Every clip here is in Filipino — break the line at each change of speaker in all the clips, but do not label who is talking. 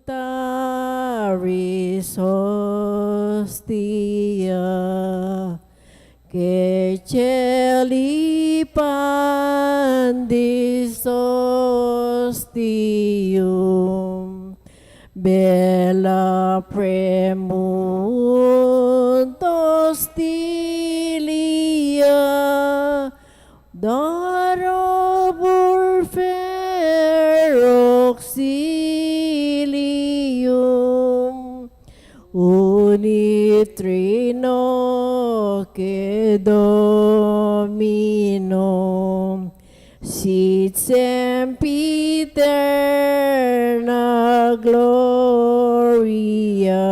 salutaris hostia, que celi pandis ostium, bella premunt hostilia, darobur fer auxilium, unitrino que Domino, sit sempiterna gloria,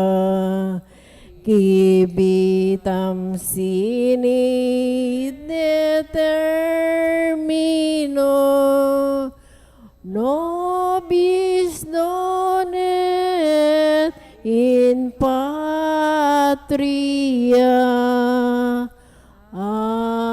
civitam sine determino, nobis non et in patria. Amen.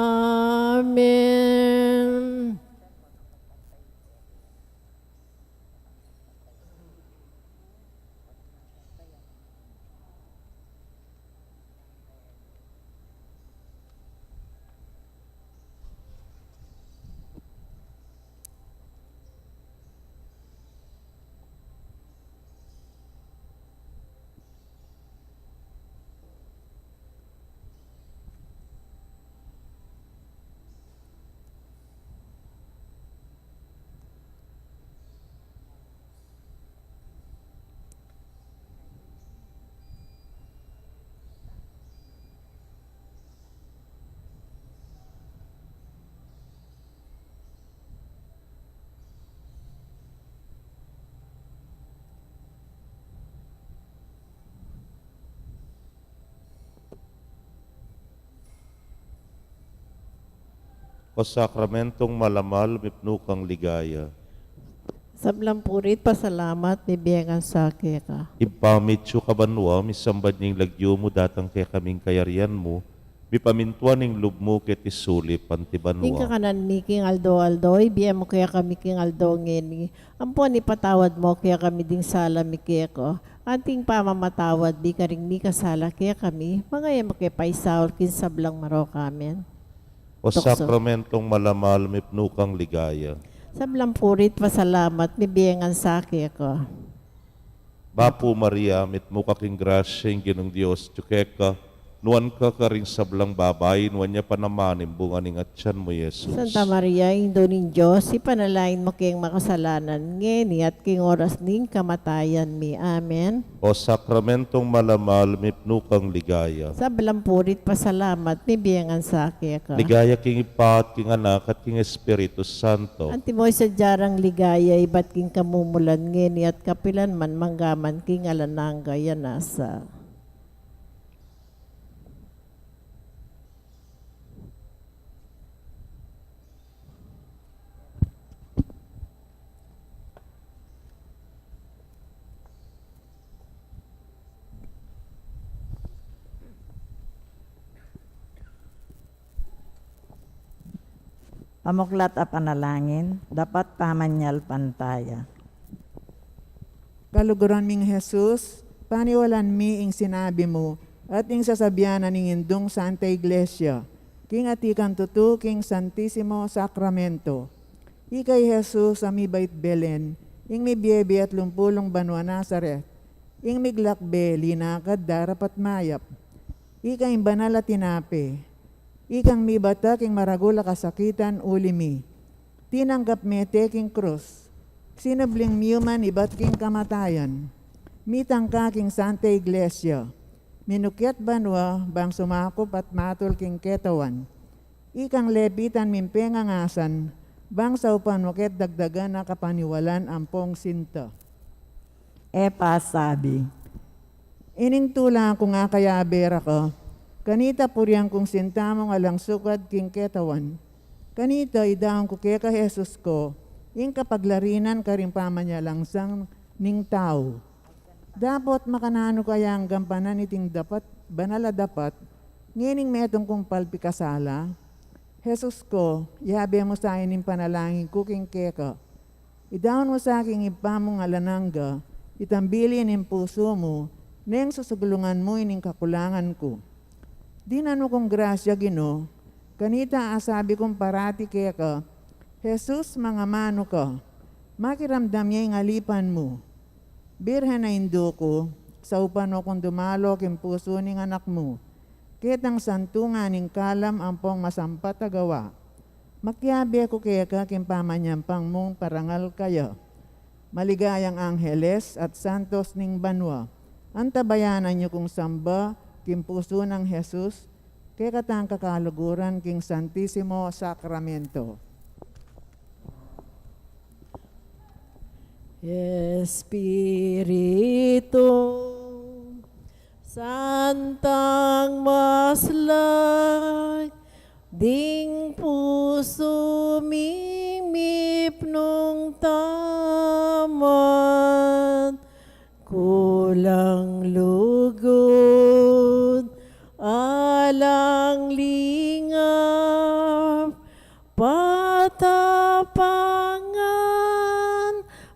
O sakramentong malamal, mipnukang ligaya.
Sablang purit, pasalamat, nibiyangan sa ka.
Ipamitsu kabanwa, misambad ning lagyo mo datang kay kaming kayarian mo, mipamintuan ning lub mo ket isulip
Ning
antibanwa.
kakanan mi king aldo, ibiyan mo kaya kami king aldo ngeni. Ampon ipatawad mo kaya kami ding sala mi kaya ko. Anting pamamatawad, di ka ring mi kasala kaya kami. Mga yan mo kaya paisaol kin sablang maro kamen.
O
Tukso.
sakramentong malamal, mipnukang ligaya.
Sablang purit, pasalamat, nibiyangan sa ko.
Bapo Maria, mitmuka king grasya, ing ginong Diyos, tsukeka, nuan ka ring sablang babay, nuan niya panamanim, bunga ning atyan mo, Yesus.
Santa Maria, Indo ning Diyos, ipanalain mo kayong makasalanan, ngeni at king oras ning kamatayan mi. Amen.
O sakramentong malamal, mipnukang ligaya.
Sablang purit, pasalamat, nibiyangan sa ko.
Ligaya king Ipat, king Anak, at king Espiritu Santo.
Anti mo sa jarang ligaya, iba't king kamumulan, ngeni at kapilan man, manggaman, king alananga, yanasa.
Pamuklat a panalangin, dapat pamanyal pantaya.
Kaluguran ming Jesus, paniwalan mi ing sinabi mo, at ing sasabihan ning indong Santa Iglesia, king atikan tutu king Santissimo Sacramento. Ikay Jesus ami bait Belen, ing mi biyebi at lumpulong banwa Nazaret, ing miglakbe linakad darapat mayap. Ikay banal at tinape, ikang mi bata king maragula kasakitan ulimi. Tinanggap mete king krus, sinabling miyuman ibat king kamatayan. Mitang ka king Santa Iglesia, minukyat banwa bang sumakop at matul king ketawan. Ikang lepitan mimpengangasan, bang saupan moket dagdagan na kapaniwalan ampong sinta.
Sabi,
Ining tula kung nga kaya bera ko, kanita puryang kung sintamong alang sukad king ketawan. Kanita idahang ko keka Jesus ko, ing kapaglarinan ka rin pamanyalangsang ning tao. Dapat makanano kaya ang gampanan iting dapat, banala dapat, ngining metong kong palpikasala. Jesus ko, yabe mo sa akin yung panalangin ko king keka. Idahon mo sa aking ipamong alananga, Itambilin in puso mo, neng susugulungan mo ining kakulangan ko. Di nano kong grasya Ginoo, kanita asabi kong parati kaya ka, Jesus mga mano ka, makiramdam niya yung alipan mo. Birhen na indo ko, sa upan mo kong dumalo king puso ning anak mo. Ketang santungan ning kalam ampong masampat agawa. Makyabi ako kaya ka king pamanyampang mong parangal kaya. Maligayang angheles at santos ning banwa. Antabayanan niyo kung samba king puso ng Jesus, kaya katang kakaluguran king Santisimo Sacramento.
Espiritu Santang maslag, ding puso mimip nung tamat, kulang lugod, alang lingap, patapangan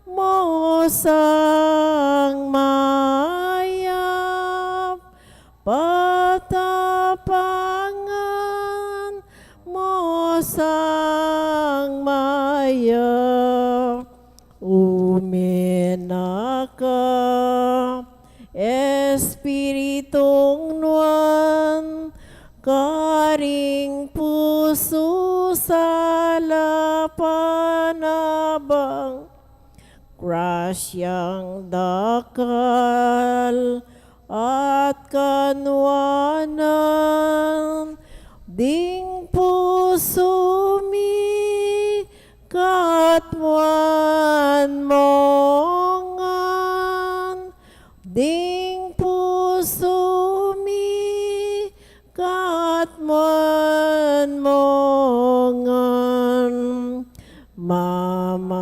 mo sang mayap, patapangan mo sang mayap. Uminaka Espiritong nuan, karing puso sa lapanabang, grasyang dakal at kanwanan, ding puso mi katwan mongan, ding puso mi katwan mongan, mamatula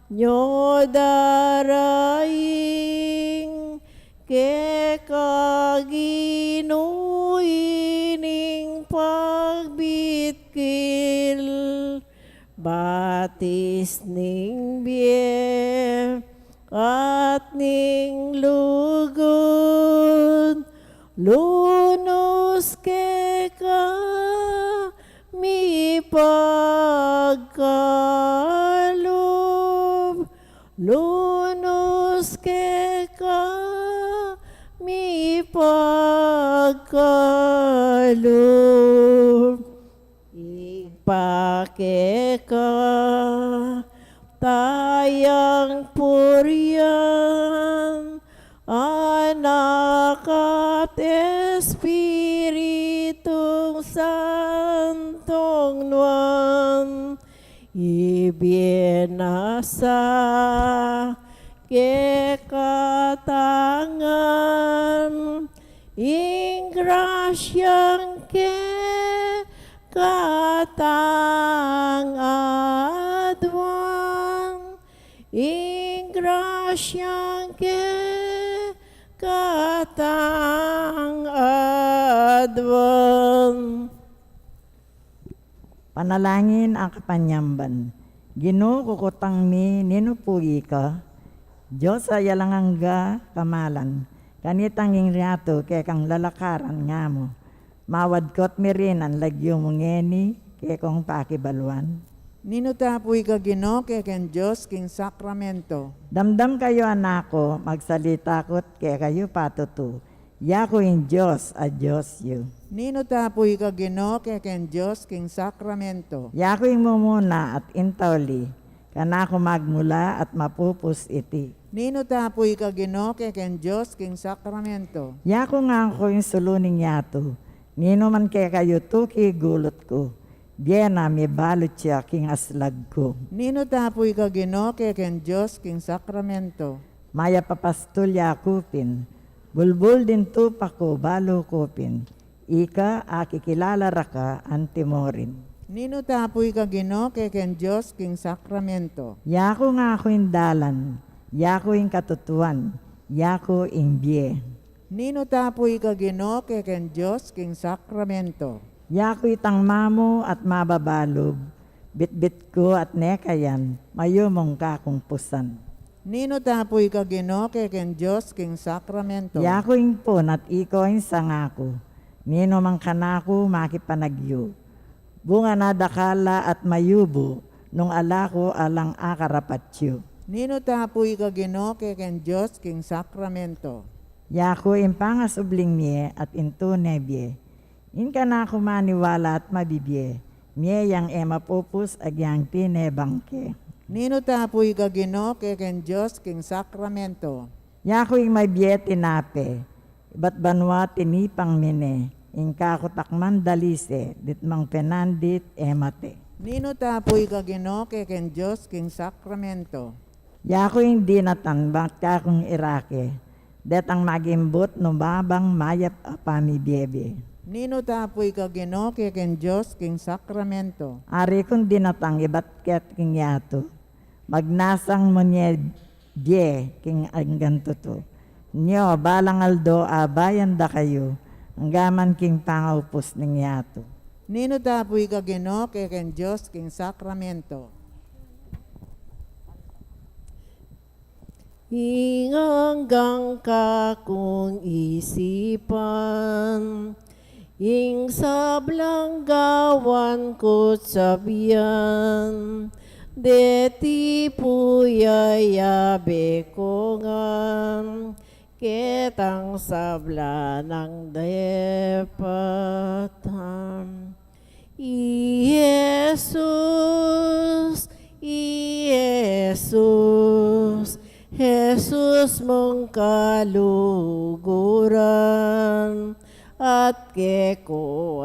nyo daraing, ke kaginuining pagbitkil, batis ning biye at ning lugod, lunos ke ka mi pagkalob, lunos ke ka mi pagkalob. Igpake ka tayang purian, anak at Espiritong Santong nuan, ibienasa ke katangan, ing grasyang ke katang adwan, ing grasyang ke katang adwan.
Panalangin ang kapanyamban. Ginoo kukutang mi ninupugi ka. Diyos ayalangang kamalan. Kanitang ingriato kaya kang lalakaran nga mo. Mawadkot mi rin ang lagyo mong ngeni kaya kong pakibaluan.
Ninutapoy ka Ginoo kaya ken Diyos king sakramento.
Damdam kayo anako, magsalita ko't kaya kayo patutu. Yako in Diyos a Diyos yu.
Ninutapoy ka Ginoo kaya ken Diyos king sakramento.
Yako in mumuna at intawli. Kanako magmula at mapupus iti.
Ninutapoy ka Ginoo kaya ken Diyos king sakramento.
Yako nga ako yung suluning yato. Nino man kaya kayo tuki gulot ko. Diyan na may balot siya king aslag ko.
Ninutapoy ka Ginoo kaya ken Diyos king sakramento.
Maya papastol yakupin. Bulbul din tupa ko balo kupin. Ika akikilala raka antimorin.
Ninutapoy ka Ginoo kaya ken Diyos king sakramento.
Yako nga ako yung dalan. Yako yung katutuan. Yako yung biye.
Ninutapoy ka Ginoo kaya ken Diyos king sakramento.
Yako itang mamo at mababalob. Bitbit ko at nekayan, mayumong kakong pusan.
Nino tapoy ka Ginoo ken Dios king sakramento.
Yako impon at iko in sangako, nino mang kanako makipanagyo. Bunga na dakala at mayubo, nung alako alang akarapatyo.
Nino tapoy ka Ginoo ken Dios king sakramento.
Yako impangas ubling miye at into nebye. In ka na ako maniwala at mabibye, miye yang ema pupus agyang tinebangke.
Nino tapoy ka Ginoo ken Dios king sakramento.
Yako yung mabye tinape, iba't banwa tinipang mine, in kakutakman dalise, ditmang penandit emate.
Nino tapoy ka Ginoo ken Dios king sakramento.
Yako yung dinatan bakta kong irake, detang magimbot no babang mayap apami bebe.
Nino tapoy ka Ginoo ken Dios king sakramento.
Ari kong dinatang iba't ket king yato, magnasang mo niya die king anggan tuto. Nyo balang aldo abayan da kayo, ang gaman king pangaupos ning yato.
Nino tapoy ka Ginoo ken Dios king sakramento.
Inganggang ka kung isipan, ing sablang gawan ko sabiyan, deti puyayabe ko ngam, ketang sabla ng depatan. Jesus, Jesus mong kaluguran, at keko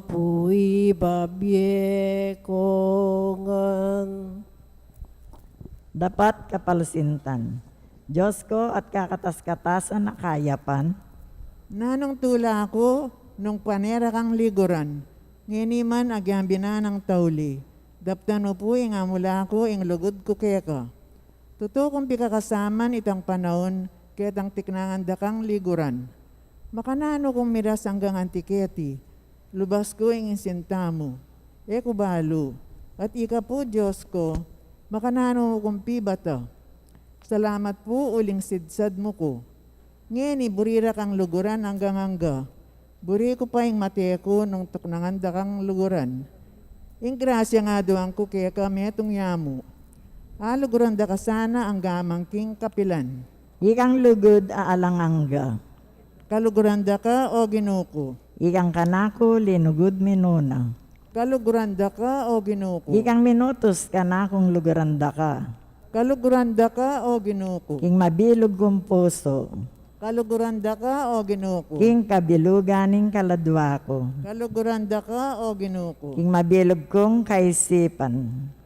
puy babye kongan.
Dapat kapalsintan, Diyos ko at kakatas-katasan na kayapan,
Nanong tula ako nung panera kang liguran, nginiman agyang binanang tauli. Daptan mo po ing amula ko ing lugod ko keka. Totoo kong pikakasaman itang panahon ketang tiknangan dakang liguran. Makanano kong miras hanggang antiketi, lubas ko ing insintamo, eko balo, at ika po Diyos ko, makanano kong pibata. Salamat po uling sidsad mo ko. Ngeni burira kang luguran hanggang hangga, buri ko pa ing mateko nung tuknangan dakang luguran. Ing grasya nga doang ko kaya kami itong yamu. Aluguran da ka sana ang gamang king kapilan.
ikang lugod aalangangga,
Kaluguran da ka o ginuko.
ikang kanako linugod minuna,
Kaluguran da ka o ginuko.
ikang minutos kanakong lugaranda ka,
Kaluguran da ka o ginuko.
king mabilog kong puso,
Kaluguran da ka o ginuko.
king kabiluganing kaladwa ko,
Kaluguran da ka o ginuko.
king mabilog kong kaisipan,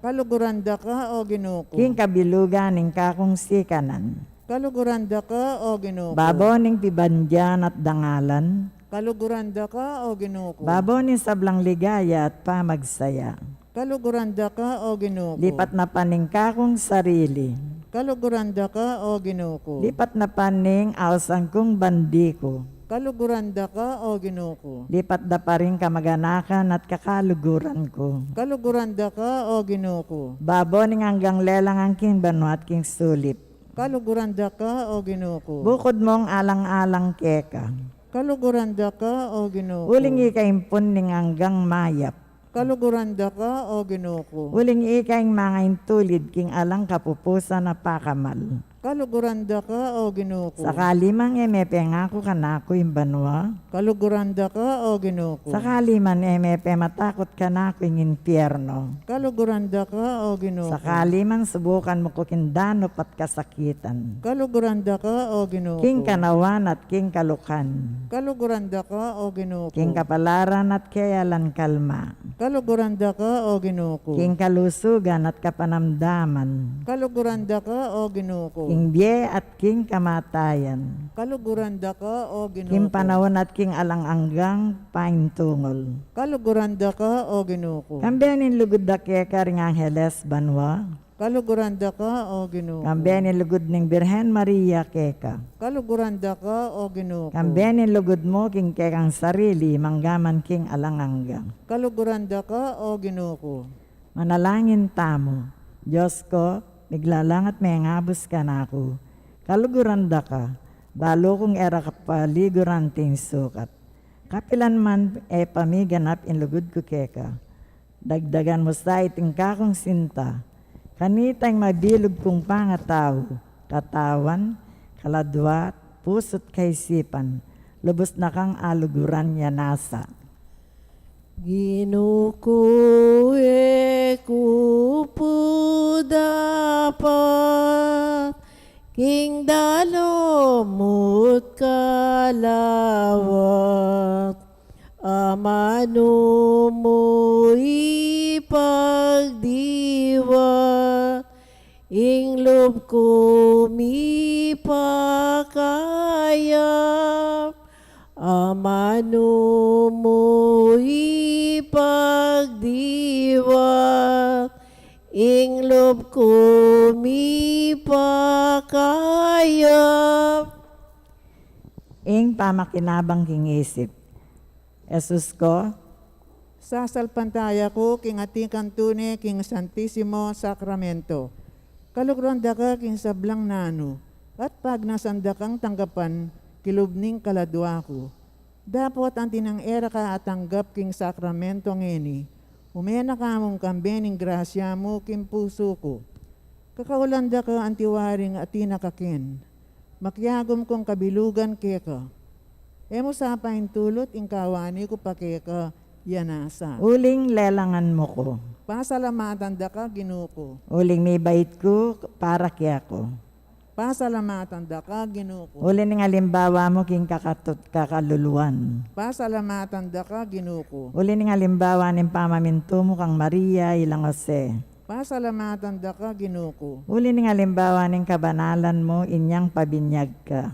Kaluguran da ka o ginuko.
king kabiluganing kakong sikanan,
Kaluguran da ka o ginuko.
baboning pibandyan at dangalan,
Kaluguran da ka o ginuko.
baboning sablang ligaya at pamagsaya,
Kaluguran da ka o ginuko.
lipat na paning kakong sarili,
Kaluguran da ka o ginuko.
lipat na paning awsang kong bandiko,
Kaluguran da ka o ginuko.
lipat da pa rin kamaganakan at kakaluguran ko.
Kaluguran da ka o ginuko.
Baboning hanggang lelang ang king banwat king sulip,
Kaluguran da ka o ginuko.
bukod mong alang-alang keka,
Kaluguran da ka o ginuko.
uling ikaimpon ning hanggang mayap,
Kaluguran da ka o ginuko.
uling ikaing mga intulid king alang kapupusan na pakamal.
Kaluguran da ka o ginuko.
Sakali mang emepe ngako kanako yung banwa,
Kaluguran da ka o ginuko.
sakali man emepe matakot kanako yung impyerno,
Kaluguran da ka o ginuko.
sakali man subukan mo ko kindano pat kasakitan,
Kaluguran da ka o ginuko.
king kanawan at king kalukan,
Kaluguran da ka o ginuko.
king kapalaran at kayalan kalma,
Kaluguran da ka o ginuko.
king kalusugan at kapanamdaman,
Kaluguran da ka o ginuko.
king biye at king kamatayan,
Kaluguran da ka o ginuko.
king panahon at king alang-anggang paintungol.
Kaluguran da ka o ginuko.
Kambiyanin lugod da kaya karing Angeles banwa,
Kaluguranda ka, O Ginoo.
Kambenin lugod ning Birhen Maria keka.
Kaluguranda ka, O Ginoo.
Kambenin lugod mo king kekang sarili manggaman king alanganga.
Kaluguranda ka, O Ginoo.
Manalangin tamo. Diyos ko, miglalangat may ngabos ka na ako. Kaluguranda ka, balo kong era kapaliguran ting sukat. Kapilan man e pamiganap in lugod ko keka. Dagdagan mo sa iting kakong sinta. Kanitang mabilog kong pangataw, katawan, kaladwat, puso't kaisipan, lubos na kang aluguran niya nasa.
Ginukuhe kupo dapat king dalomut kalawat amano mo ipagdiwa ing loob ko mipakayap amano mo ipagdiwa ing loob ko mipakayap.
Ing pamakinabang king isip. Jesus ko,
Sasalpantaya ko, king atikan tune, king Santisimo Sacramento. Kalugronda ka, king sablang nano, at pag nasanda kang tanggapan, kilubning kaladwa ko. Dapat ang tinang era ka at tanggap king Sacramento ngeni, umena ka mong kambening grasya mo, king puso ko. Kakaulanda ka antiwaring at tinakakin, makyagom kong kabilugan keka. Emo sa paintulot, ing kawani ko pa keka, yanasa.
uling lelangan mo ko.
Pasalamatan da ka, Ginoo ko.
Uling may bait ko para kaya ko.
Pasalamatan da ka, Ginoo ko.
Uling ning alimbawa mo king kakaluluan.
Pasalamatan da ka, Ginoo ko.
Uling ning alimbawa ning pamaminto mo kang Maria ilang Jose.
Pasalamatan da ka, Ginoo ko.
Uli ning halimbawa ning kabanalan mo, inyang pabinyag ka.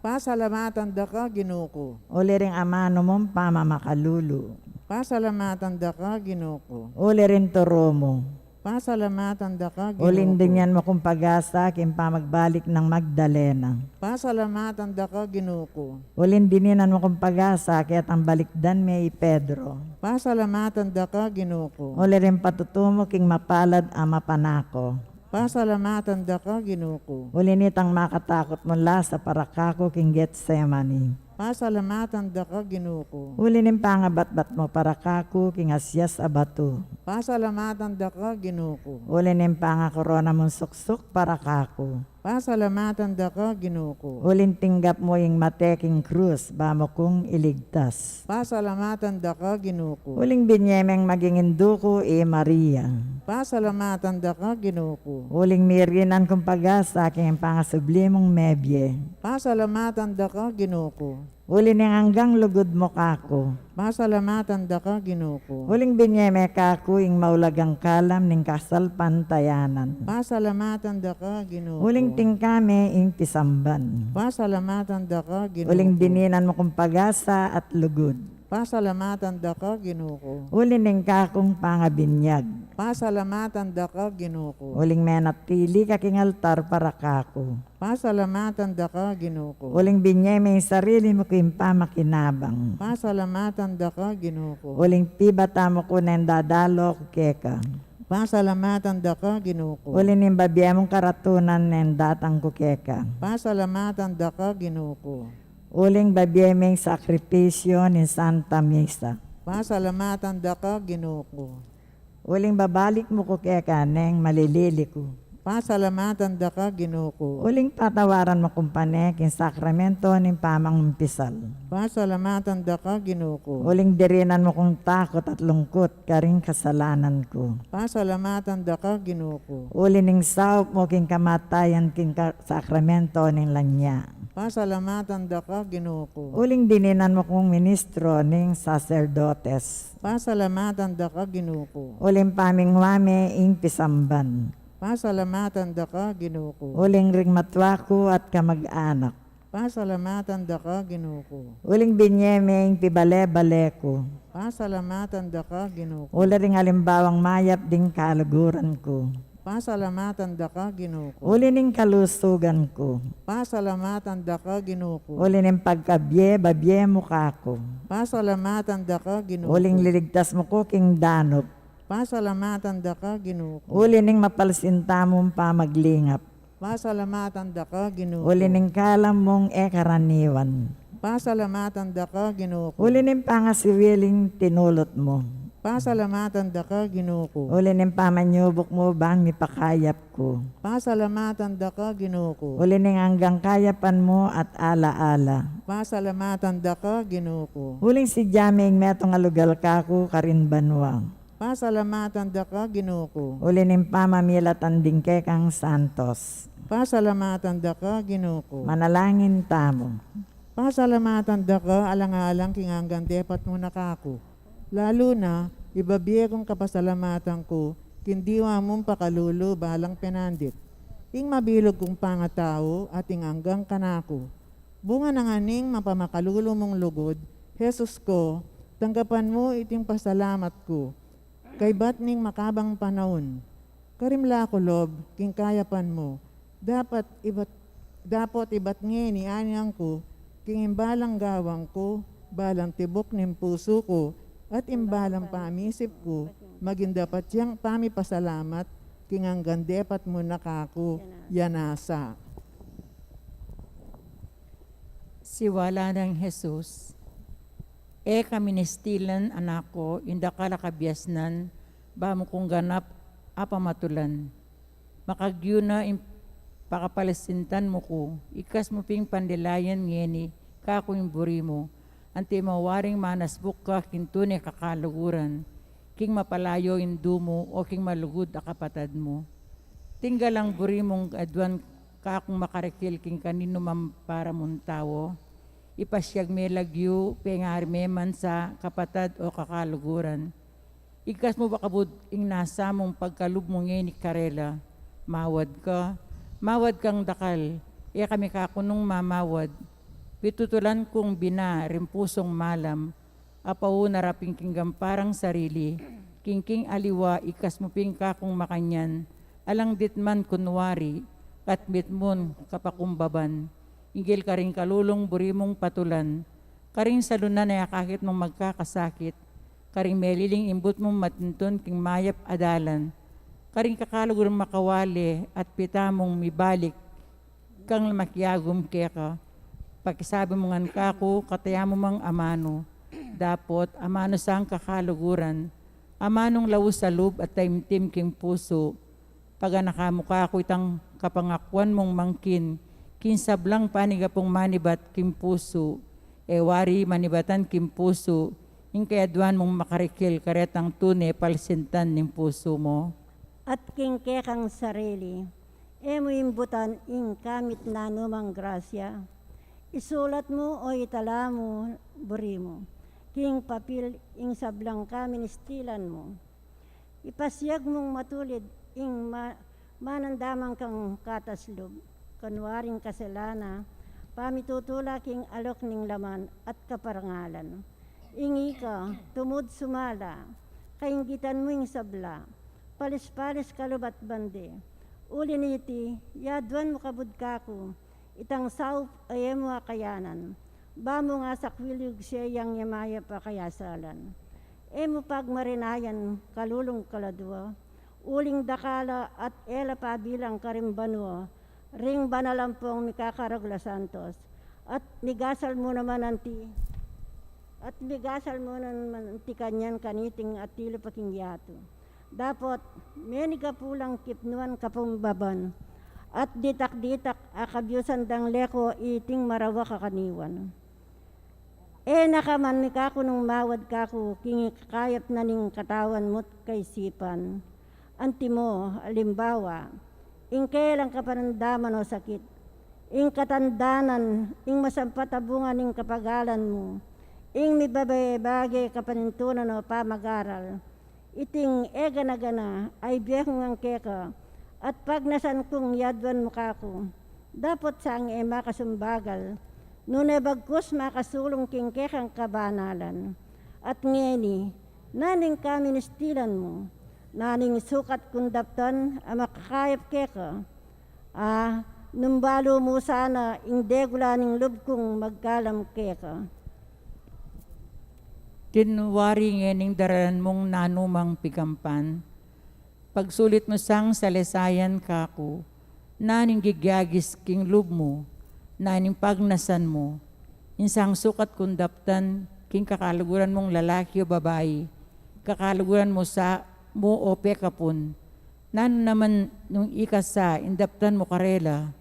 Pasalamatan da ka, Ginoo ko.
Uli ring amano mong pamamakalulu.
Pasalamatan da ka, Ginoo ko.
Uli rin turo mo.
Pasalamatan da ka, Ginoo
Uling
ko.
dinyan mo kung pag-asa, kin pamagbalik ng Magdalena.
Pasalamatan da ka, Ginoo ko.
Uling dininan mo kung pag-asa, kaya't ang balikdan may Pedro.
Pasalamatan da ka, Ginoo ko.
Uli rin patutumo king mapalad ama panako.
Pasalamatan da ka, Ginoo ko.
Uli nitang makatakot mula sa parakako king Getsemani.
Pasalamatan da ka, Ginoo ko.
Uli ning pangabat-bat mo parakako king Asyas abatu.
Pasalamatan da ka, Ginoo ko.
Uli ning pangakorona mong suksok parakako.
Pasalamatan da ka, Ginoo ko.
Uling tinggap mo yung mateking krus, bamo kong iligtas.
Pasalamatan da ka, Ginoo ko.
Uling binyemeng maging induko Maria.
Pasalamatan da ka, Ginoo ko.
Uling mirinan kong pag-asa aking pangasublimong mebye.
Pasalamatan da ka, Ginoo ko.
Uli ning hanggang lugod mo kako.
Pasalamatan da ka, Ginoo ko.
Uling binyeme kako ing maulagang kalam ning kasalpantayanan.
Pasalamatan da ka, Ginoo ko.
Uling tingkame ing pisamban.
Pasalamatan da ka, Ginoo
Uling
ko.
dininan mo kong pag-asa at lugod.
Pasalamatan da ka, Ginoo ko.
Uli ning kakong pangabinyag.
Pasalamatan da ka, Ginoo ko.
Uling menatili kaking altar para kako.
Pasalamatan da ka, Ginoo ko.
Uling binyeme yung sarili mo kung pamakinabang.
Pasalamatan da ka, Ginoo ko.
Uling pibata mo ko nang dadalo ko keka.
Pasalamatan da ka, Ginoo ko.
Uling ning babya mong karatunan nang datang ko keka.
Pasalamatan da ka, Ginoo ko.
Uling babya mong sakripisyo ni Santa Misa.
Pasalamatan da ka, Ginoo ko.
Uling babalik mo ko keka neng malilili ko.
Pasalamatan da ka, Ginoo ko.
Uling patawaran mo kumpane kin sakramento ning pamangumpisal.
Pasalamatan da ka, Ginoo ko.
Uling dirinan mo kong takot at lungkot karing kasalanan ko.
Pasalamatan da ka, Ginoo ko.
Uli ning saup mo king kamatayan king sakramento ning lanya.
Pasalamatan da ka, Ginoo ko.
Uling dininan mo kong ministro ning sacerdotes.
Pasalamatan da ka, Ginoo ko.
Uling pamingwame ing pisamban.
Pasalamatan da ka, Ginoo ko.
Uling ring matwako at kamag-anak.
Pasalamatan da ka, Ginoo ko.
Uling binyeme ing pibale-bale ko.
Pasalamatan da ka, Ginoo ko.
Uli ring alimbawang mayap ding kaluguran ko.
Pasalamatan da ka, Ginoo ko.
Uli ning kalusugan ko.
Pasalamatan da ka, Ginoo ko.
Uli ning babye mo ka ko.
Pasalamatan da ka, Ginoo ko.
Uling liligtas mo ko king danop.
Pasalamatan da ka, Ginoo ko.
Uli ning mapalsinta mong pamaglingap.
Pasalamatan da ka, Ginoo ko.
Uli ning kalam mong karaniwan.
Pasalamatan da ka, Ginoo ko.
Uli ning pangasiwiling tinulot mo.
Pasalamatan da ka, Ginoo ko.
Uli ning pamanyubok mo bang mipakayap ko.
Pasalamatan da ka, Ginoo ko.
Uli ning hanggang kayapan mo at alaala.
Pasalamatan da ka, Ginoo ko.
Uling si Jaming metong alugal kako karin banwang.
Pasalamatan da ka, Ginoo ko.
Uli ning pamamilatan din kang santos.
Pasalamatan da ka, Ginoo ko.
Manalangin tamo.
Pasalamatan da ka, alang-alang kinganggan depat mo nakako. Lalo na, ibabiye kong kapasalamatan ko, kindiwa mong pakalulu balang penandit. Ing mabilog kong pangatao at ing anggang kanako. Bunga ng aning mapamakalulo mong lugod, Jesus ko, tanggapan mo iting pasalamat ko. Kay ba't ning makabang panahon, karimla ko lob, king kayapan mo. Dapat iba't ni anyang ko, king imbalang gawang ko, balang tibok ning puso ko, at imbalang pamisip ko, maging dapat yang pamipasalamat, king hanggang depat mo nakako, yanasa.
Siwala ng Jesus, kaministilan anak ko, inda kalakabyasnan, ba mo kong ganap, apamatulan. Makagyo na pakapalasintan mo ko, ikas mo ping pandilayan ngeni, kako yung buri mo, anti mawaring manasbuk ka, kintune kakaluguran, king mapalayo indu mo, o king malugod akapatad mo. Tinggalang buri mong adwan kakong makarikil king kanino mampara mong tawo, ipasyag me lagyo, pengar me man sa kapatad o kakaluguran. Ikas mo bakabud ing nasa mong pagkalub mo ngayon ni Karela, mawad kang dakal, kami kakunong mamawad, pitutulan kong bina, rimpusong malam, apaw naraping king gamparang sarili, king aliwa, ikas mo ping kakong makanyan, alang ditman kunwari, katmit mon kapakumbaban, ingil ka rin kalulong burimong patulan, karing salunan ay akakit mong magkakasakit, karing meliling imbut mong matintun king mayap adalan, karing kakalugurong makawali at pita mong mibalik, kang makyagum keka, pakisabi mo ngan kako, kataya mo mang amano, dapot amano sang kakaluguran, amanong lawu sa loob at taimtim king puso, pag nakamukha ko itang kapangakwan mong mangkin, kinsablang panigapong manibat kim puso, wari manibatan kim puso, yung kayadwan mong makarikil karetang tune palsintan ng puso mo.
At kingkekang sarili, mo imbutan ing kamit na numang grasya, isulat mo o itala mo, buri mo, king papil ing sablang kaministilan mo, ipasyag mong matulid ing manandamang kang kataslob, kanwaring kaselana, pamitutula king alok ning laman at kaparangalan. Ingi ka, tumud sumala, kainggitan mo ing sabla, palis-palis kalubat bande, uliniti, yadwan mo kabud kako, itang saup ayemo akayanan, bamo nga sakwilig siya yang yamaya pa kayasalan. Emo pagmarinayan kalulong kaladwa, uling dakala at ela pabilang karimbanwa, ring banalampong mikakaragla santos, at migasal mo naman kanyan kaniting at tilo paking yato. Dapat meniga pulang kipnuan kapumbaban, at ditak-ditak akabyusan dang leko iting marawa kakaniwan. Nakaman mikako nung mawad kako, kingi kakayap na ning katawan mo't kaisipan. Antimo, alimbawa, ing kailang kapanandaman o sakit, ing katandanan, ing masampatabungan ing kapagalan mo, ing mibabay-bagay kapanintunan o pamagaral, iting gana-gana ay biyakong ang keka, at pag nasan kong yadwan mo kako, dapat sang makasumbagal, nunay bagkus makasulong king kekang kabanalan, at ngeni, naning kaministilan mo, naning sukat kundaptan makakayap keka. Numbalo mo sana indegula ning lub kong magkalam keka.
Tinwari ngening dararan mong nanumang pigampan, pagsulit mo sang salesayan kako, naning gigyagis king lub mo, naning pagnasan mo, insang sukat kundaptan king kakaluguran mong lalaki o babae, kakaluguran mo sa mo o pekapun, nano naman nung ikasa indaptan mo karela,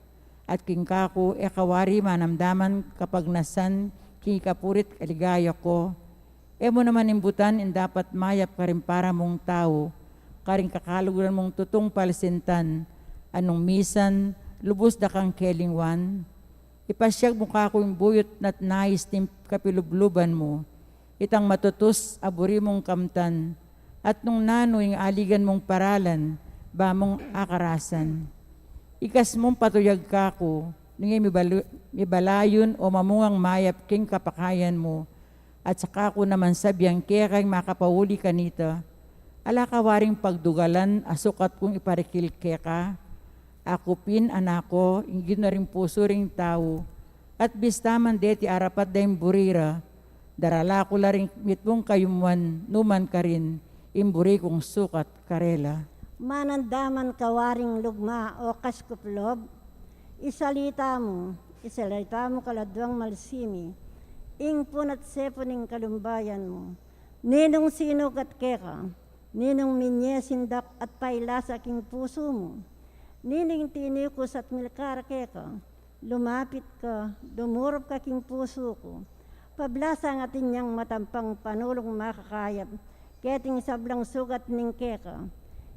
at king kako kawari manamdaman kapag nasan king kapurit kaligaya ko, mo naman imbutan in dapat mayap ka rin para mong tao, karing kakaluguran mong tutong palisintan, anong misan, lubos da kang kelingwan, ipasyag mo kako yung buyot na't nais tim kapilubluban mo, itang matutus aburi mong kamtan, at nung nano yung aligan mong paralan, ba mong akarasan. Ikas mong patuyag kako, nung mibalayon o mamungang mayap king kapakayan mo, at saka ko naman sabyang kaya kay makapahuli kanita, ala kawaring pagdugalan asukat kong iparikil keka, ako pin anako, ingin na rin puso ring tao, at bistaman deti arapat dahing burira, darala ko la rin mitmong kayumuan, numan ka rin, imburi kong sukat karela.
Manandaman kawaring lugma o kaskuplob, isalita mo kaladwang malsimi, ing punat seponing kalumbayan mo, ninong sinog at keka, ninong minye sindak at pailasa king puso mo, nining tinikos at milkar keka, lumapit ka, dumurop ka king puso ko, pablasa ang atin niyang matampang panulong makakayap, keting sablang sugat ning keka,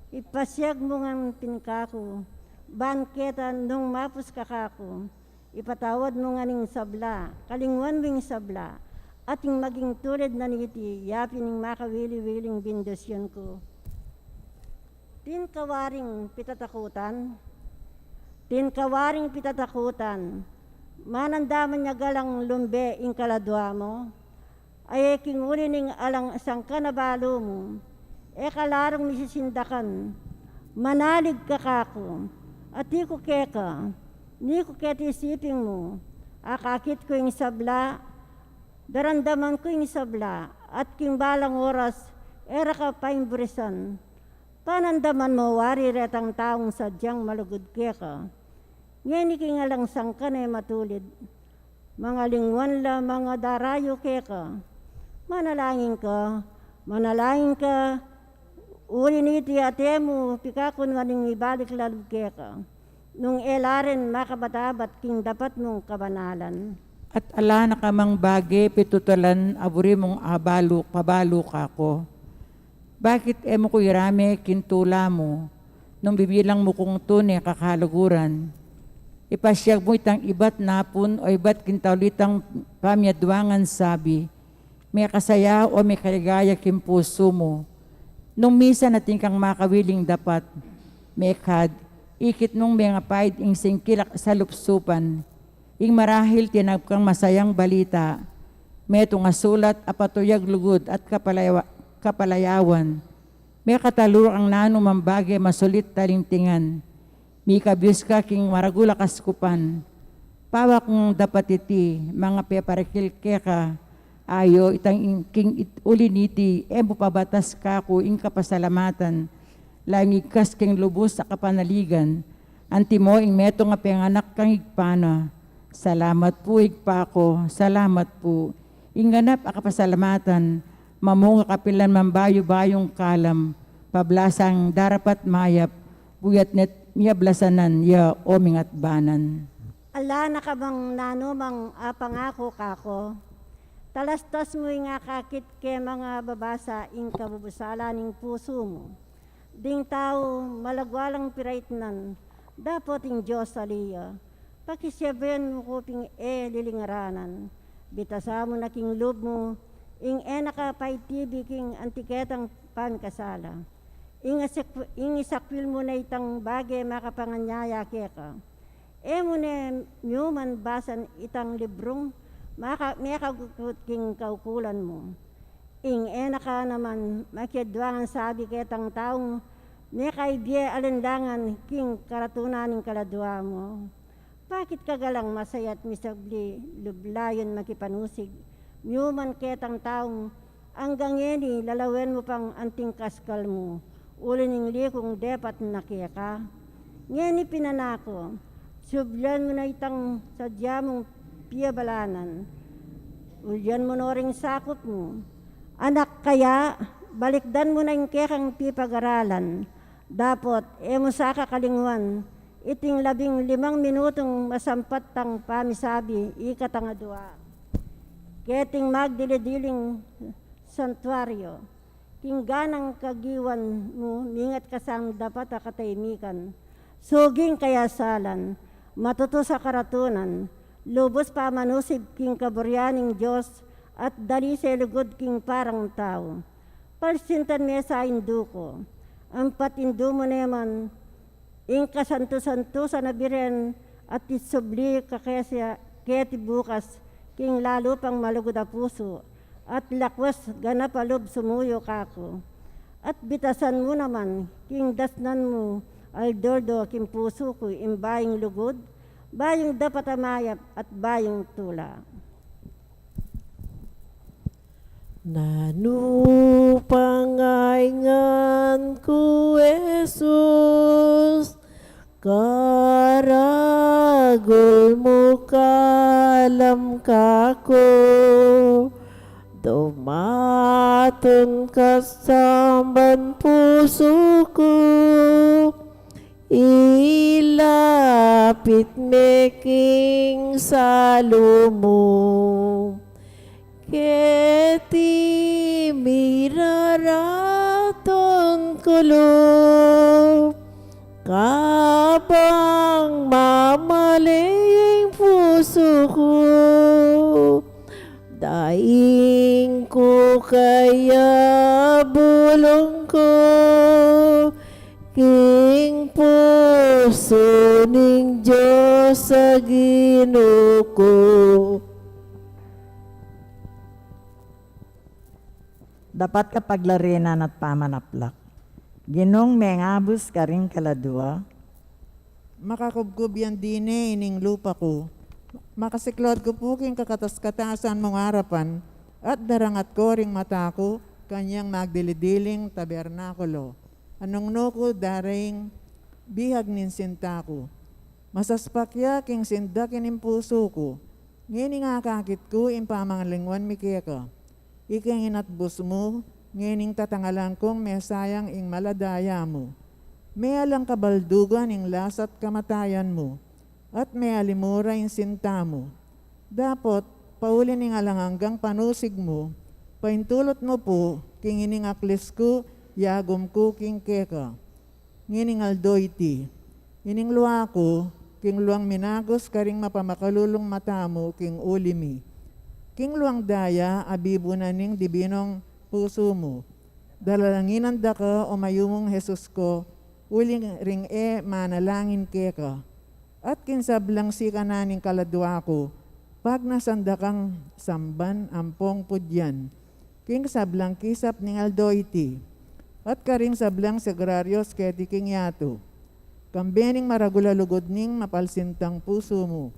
ipasyag mo ngang pinkako, banketa nung mapus kakako, ipatawad mo nga ning sabla, kalingwan mo yung sabla, ating maging tulad na niti, yapi ning makawili-wiling bindosyon ko. Tinkawaring pitatakutan, manandaman niya galang lumbe ing kaladwa mo, ay kinguli ning alang sangka na balo mo, kalarong nisisindakan, manalig ka kako, at di ko keka, ni ko keti isipin mo, akakit ko yung sabla, darandaman ko yung sabla, at king balang oras, era ka paimburisan, panandaman mo wari retang taong sadyang malugod keka, ngayon ikingalang sangka na matulid, mga lingwan la, mga darayo keka, manalangin ka, uli niti ate mo, pikakon maning ibalik lalog keka, nung elaren makabatabat king dapat mong kabanalan.
At ala na kamang bage pitutulan aburi mong pabalo kako. Bakit mo ko irame kintula mo, nung bibilang mo kung tunay kakaluguran, ipasyag mo itang ibat napon o ibat kintaulit-ang pamyadwangan sabi, may kasaya o may kaligaya king puso mo, nung misa natin kang makawiling dapat, may kad, ikit nung mga paid ing singkilak sa lupsupan, ing marahil tinagkang masayang balita, meto nga sulat apatuyag lugod at kapalayawan, may kataluro ang nano mambage masulit talingtingan, may kabyus ka king maragula kaskupan, pawak ng dapat iti, mga peparikil keka, ayo itang king uliniti, pabatas kako ing kapasalamatan, langikas king lubos sa kapanaligan, anti mo ing meto nga penganak kang igpana, salamat po igpako, salamat po, inganap akapasalamatan, mamunga kapilan mambayo-bayong kalam, pablasang darapat mayap, buyat net miyablasanan ya oming at banan.
Ala nakabang nanumang pangako kako, talastas mo nga kakit ke mga babasa ing kabubusala ning puso mo. Ding tao malagwalang piraitnan, dapat ing Diyos aliya. Pakisyabayan mo kuping lilingaranan. Bitasa mo na king loob mo, ing nakapaitibi king antiketang pankasala. Ing isakwil mo na itang bagay makapanganyaya keka. Mo na nyuman basan itang librong, may kagugut king kaukulan mo. Ing naka naman makiadwangan sabi ketang taong may kaibye alindangan king karatunaning kaladwa mo. Bakit kagalang masayat misabli, lublayon makipanusig, miyuman ketang taong hanggang yeni lalawen mo pang anting kaskal mo, ulining likong depat nakiyaka. Ngeni pinanako, sublan mo na itang sadya mong piyabalanan, ulyan mo no ring sakop mo. Anak kaya, balikdan mo na yung kekang pipag-aralan, dapot emo sa kakalingwan, iting 15 minutong masampat tang pamisabi, ikatang adwa. Keting magdilidiling santuaryo, tingganang kagiwan mo, mingat kasang dapat akataymikan. Suging kayasalan, matuto sa karatunan, lubos pa manusib king kaburyaning Diyos, at dali sa lugod king parang tao. Palsintan me sa induko, ang patindu mo naman, ing kasanto-santo sa nabiren at isubli kakesya keti bukas king lalo pang malugod a puso at lakwas ganap alob sumuyo kako. At bitasan mo naman king dasnan mo aldordo king puso ko imbaying lugod, bayong dapat amayap at bayong tula.
Nanupangaingan ko, Jesus, karagol mo kalam kako, dumaton ka samban puso ko, ilapit meking salumo. Keti miraraton kulo, kapang mamaling puso ko, daing ko kaya bulong ko, king puso ning Diyos sa ginuko.
Dapat kapag larinan at pamanaplak. Ginong mengabus ka rin kaladwa.
Makakubkub yan dine ining lupa ko. Makasiklod ko po king kakatas-katasan mong harapan at darangat ko ring mata ko kanyang magdilidiling tabernakulo. Anong nuko daring bihag nin sinta ko. Masaspakya king sindakin in puso ko. Ngini nga kakit ko impamangalingwan mikeka. Iking inatbus mo, ngining tatangalan kong mesayang ing maladaya mo. May alang kabaldugan ing lasat kamatayan mo, at may alimura ing sinta mo. Dapot, paulin ing alang hanggang panusig mo, paintulot mo po, king ining aklis ko, yagom ko king keka. Ngining aldoyti, ining luwa ko, king luang minagos karing mapamakalulong mata mo, king ulimi. King luang daya, abibo na ning dibinong puso mo. Dalalanginan da ka o mayumong Jesus ko, uling ring manalangin keka. At kinsablang si kananing kaladwa ko, pag nasanda kang samban ampong pudyan. King sablang kisap ning aldoyti. At karing sablang segrarios keti king yato. Kambening maragulalugod ning mapalsintang puso mo.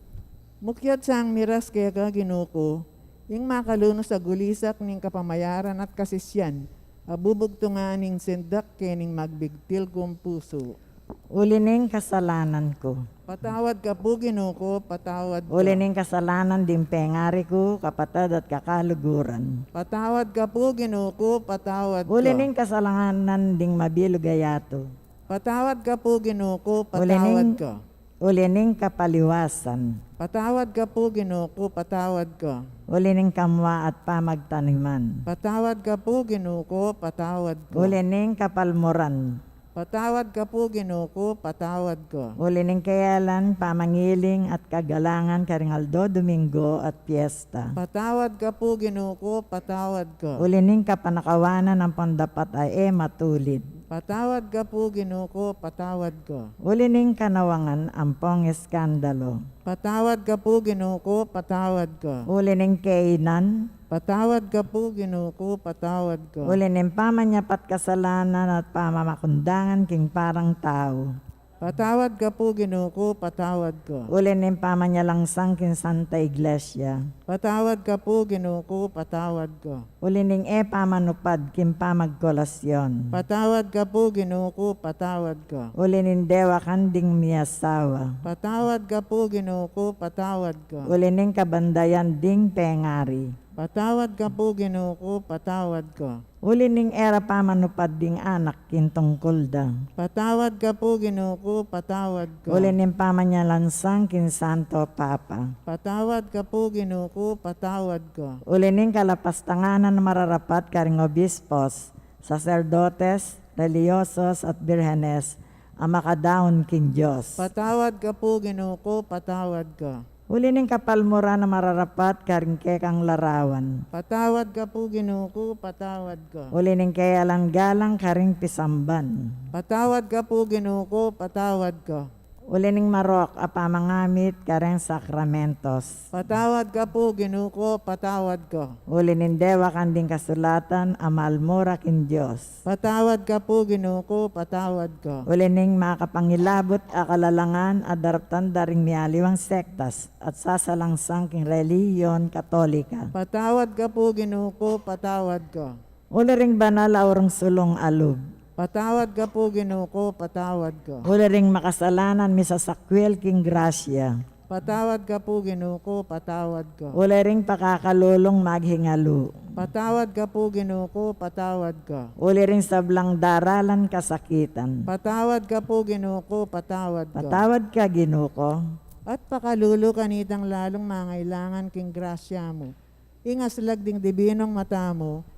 Mukyat sang miras keka ginuko, ing makaluno sa gulisak ning kapamayaran at kasisyan, abubugto nga ning sendak kening magbigtil kong puso.
Ulining kasalanan ko.
Patawad ka po ginuko, patawad ka.
Ulining kasalanan din pengari ko, kapatad at kakaluguran.
Patawad ka po ginuko, patawad ka.
Ulining kasalanan ding mabilugayato.
Patawad ka po ginuko, patawad ka.
Ulining kapaliwasan.
Patawad ka po ginuko, patawad ka.
Ulining kamwa at pamagtaniman.
Patawad ka po ginuko, patawad ka.
Ulining kapalmuran.
Patawad ka po ginuko, patawad ka.
Ulining kayalan, pamangiling at kagalangan karingaldo, Domingo at Piesta.
Patawad ka po ginuko, patawad ka.
Ulining kapanakawanan ng pandapat ay matulid.
Patawad ka po, Ginoo ko, patawad ka.
Ulining kanawangan ampong eskandalo.
Patawad ka po, Ginoo ko, patawad ka.
Ulining kainan.
Patawad ka po, Ginoo ko, patawad ka.
Ulining pamanyapat kasalanan at pamamakundangan king parang tao.
Patawad ka po, Ginoo ko, patawad ka.
Ulining pamanyalangsang king Santa Iglesia.
Patawad ka po, Ginoo ko, patawad ka.
Ulining pamanupad king pamagkolasyon.
Patawad ka po, Ginoo ko, patawad ka.
Ulining dewa kanding miyasawa.
Patawad ka po, Ginoo ko, patawad ka.
Ulining kabandayan ding pengari.
Patawad ka po, Ginoo ko, patawad ka.
Ulining era pamanupad ding anak kintungkol da.
Patawad ka po, Ginoo ko, patawad ka.
Ulining pamanyalansang kin Santo Papa.
Patawad ka po, Ginoo ko, patawad ka.
Ulining kalapastanganan mararapat karing obispos, sacerdotes, religyosos at birhenes, ang makadaon king Diyos.
Patawad ka po, Ginoo ko, patawad ka.
Ulining kapalmura na mararapat karing kekang larawan.
Patawad ka po, Ginoo ko, patawad ka.
Ulining kayalang-galang karing pisamban.
Patawad ka po, Ginoo ko, patawad ka.
Ulining marok a pamangamit karing sakramentos.
Patawad ka po, Ginoo ko, patawad ka.
Ulining dewa kanding kasulatan a malmura kin Diyos.
Patawad ka po, Ginoo ko, patawad ka.
Ulining makapangilabot a kalalangan a daraptan daring mialiwang sektas at sasalangsang king reliyon katolika.
Patawad ka po, Ginoo ko, patawad ka.
Uliring banal aurong sulong alub.
Patawad ka po, Ginoo ko, patawad ka.
Uliring makasalanan misasakwil king grasya.
Patawad ka po, Ginoo ko, patawad ka.
Uliring pakakalulong maghingalo.
Patawad ka po, Ginoo ko, patawad ka.
Uliring sablang daralan kasakitan.
Patawad ka po, Ginoo ko, patawad ka.
Patawad ka, Ginoo ko.
At pakalulo kanitang lalong mangailangan king grasya mo. Ingaslag ding dibinong mata mo,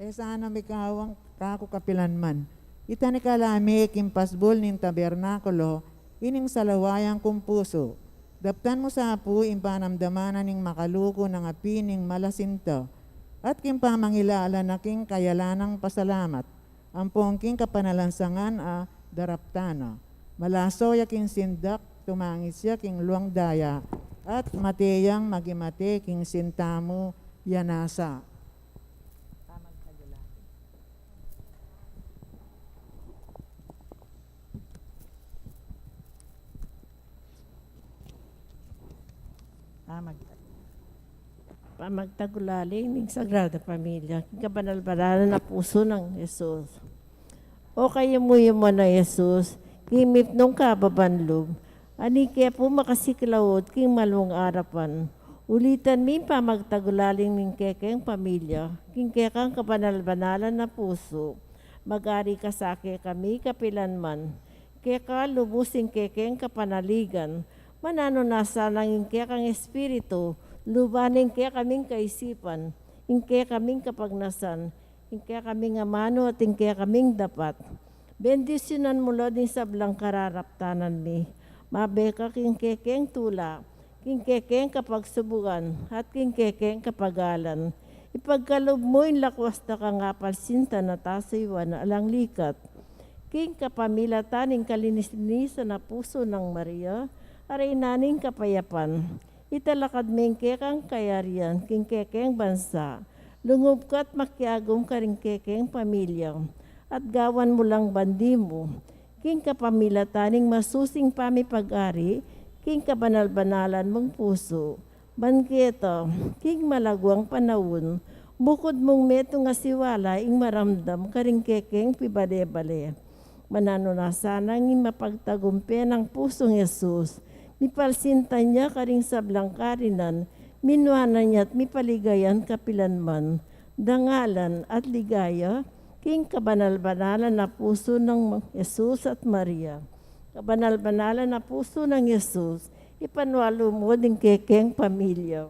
sana may kawang kako kapilan man. Itani kalami king pasbol ning tabernakulo, ining salawayang kumpuso. Daptan mo sa apu impanamdamanan ning makaluko ng api ning malasinta. At king pamangilala na king kayalanang pasalamat. Ampong king kapanalansangan a daraptana. Malaso ya king sindak, tumangis ya king luang daya. At mateyang magimate king sintamo yanasa.
Pamagtagulaling ning Sagrada Pamilya, kabanal-banal na puso ng Jesus. O kayo mo na Jesus, kimip nung kababanlog, ani kaya po makasiklawod king malwang arapan, ulitan mi pamagtagulaling ning kekeng pamilya, king kekang kabanal-banalan na puso, magari kasake kami kapilanman, keka lubusing kekeng kapanaligan, manano nasa nanging kekang espiritu, lubaning kaya kaming kaisipan, ingkaya kaming kapagnasan, ingkaya kaming amano at ingkaya kaming dapat. Bendisyonan mo lo din sa blang kararaptanan mi. Mabeka king kekeng tula, king kekeng kapagsubugan, at king kekeng kapagalan. Ipagkalob mo yung lakwas na kangapal sinta na tasaywan na alang likat. King kapamilatan ng kalinis-linisan na puso ng Maria, aray naning kapayapan. Italakad ming kekang kayarian, king kekeng bansa, lungob ka at makiagom ka rin kekeng pamilya, at gawan mo lang bandi mo, king kapamilataning masusing pamipag-ari, king kabanal-banalan mong puso, bangketa, king malagwang panahon, bukod mong meto nga siwala, ing maramdam ka rin kekeng pibale-bale. Manano na sana ng mapagtagumpe ng pusong Yesus, mipalsinta niya karing sablang karinan, minuana niya at mipaligayan kapilanman, dangalan at ligaya, king kabanal-banalan na puso ng Jesus at Maria. Kabanal-banalan na puso ng Jesus, ipanwalo mo din kekeng pamilya.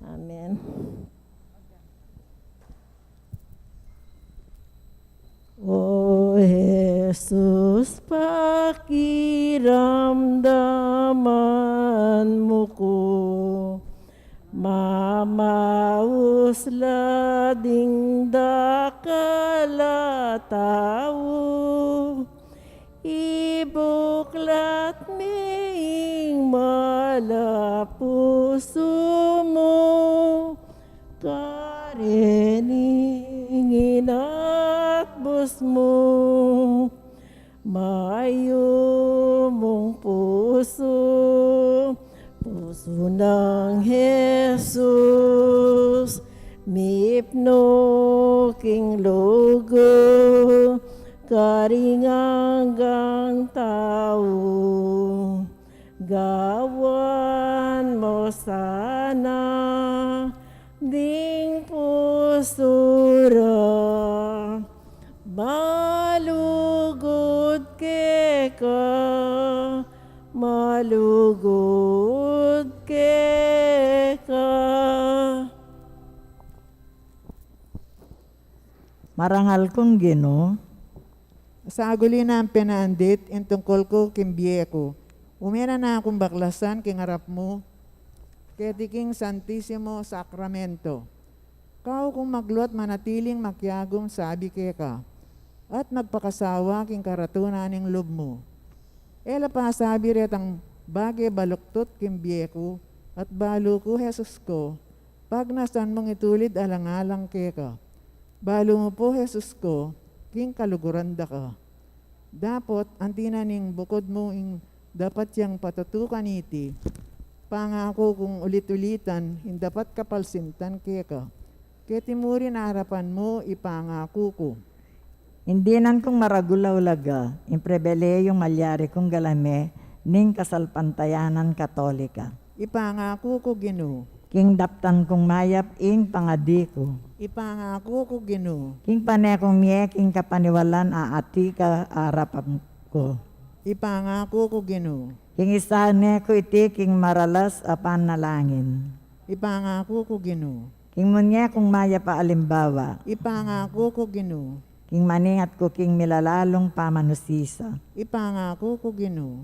Amen. O Jesus, pakiramdaman mo ko, mamausla ding kalatao, ibuklat ming malapuso mo, karening inakbos mo, mayo mong puso, puso ng Jesus, mipno king logo, karinganggang tao, gawan mo sana, ding pusura, malugod ka, malugod ka.
Marangal kong Ginoo,
Sa aguli na ang pinaandit, in tungkol ko kimbiye ko. Umira na akong baklasan king harap mo, ketiking Santisimo Sacramento. Kau kung magluat manatiling makyagong sabi ka, at magpakasawa king karatunan ng loob mo. Ela pa sabi ret ang bagay baluktot kimbiye ko, at balo ko Jesus ko, pag nasan mong itulid alang-alang ka. Balo mo po Jesus ko, king kaluguranda ka. Dapot, antina ning bukod mo ing dapat yang patutukan iti, pangako kung ulit-ulitan, dapat kapalsintan ka. Ketimuri na harapan mo, ipangako ko.
hindi nan kong maragulaw laga, imprebeleyong malyari kong galame, ning kasalpantayanan katolika.
Ipangako ko Ginoo.
King daptan kong mayap ing pangadi ko.
Ipangako ko Ginoo.
King panekong miye king kapaniwalan aati ka arapan ko.
Ipangako ko Ginoo.
King isane ko iti king maralas apan nalangin.
Ipangako ko Ginoo.
King munye kong maya pa alimbawa.
Ipangako ko Ginoo.
King maningat ko king milalalong pamanusisa.
Ipangako ko Ginoo.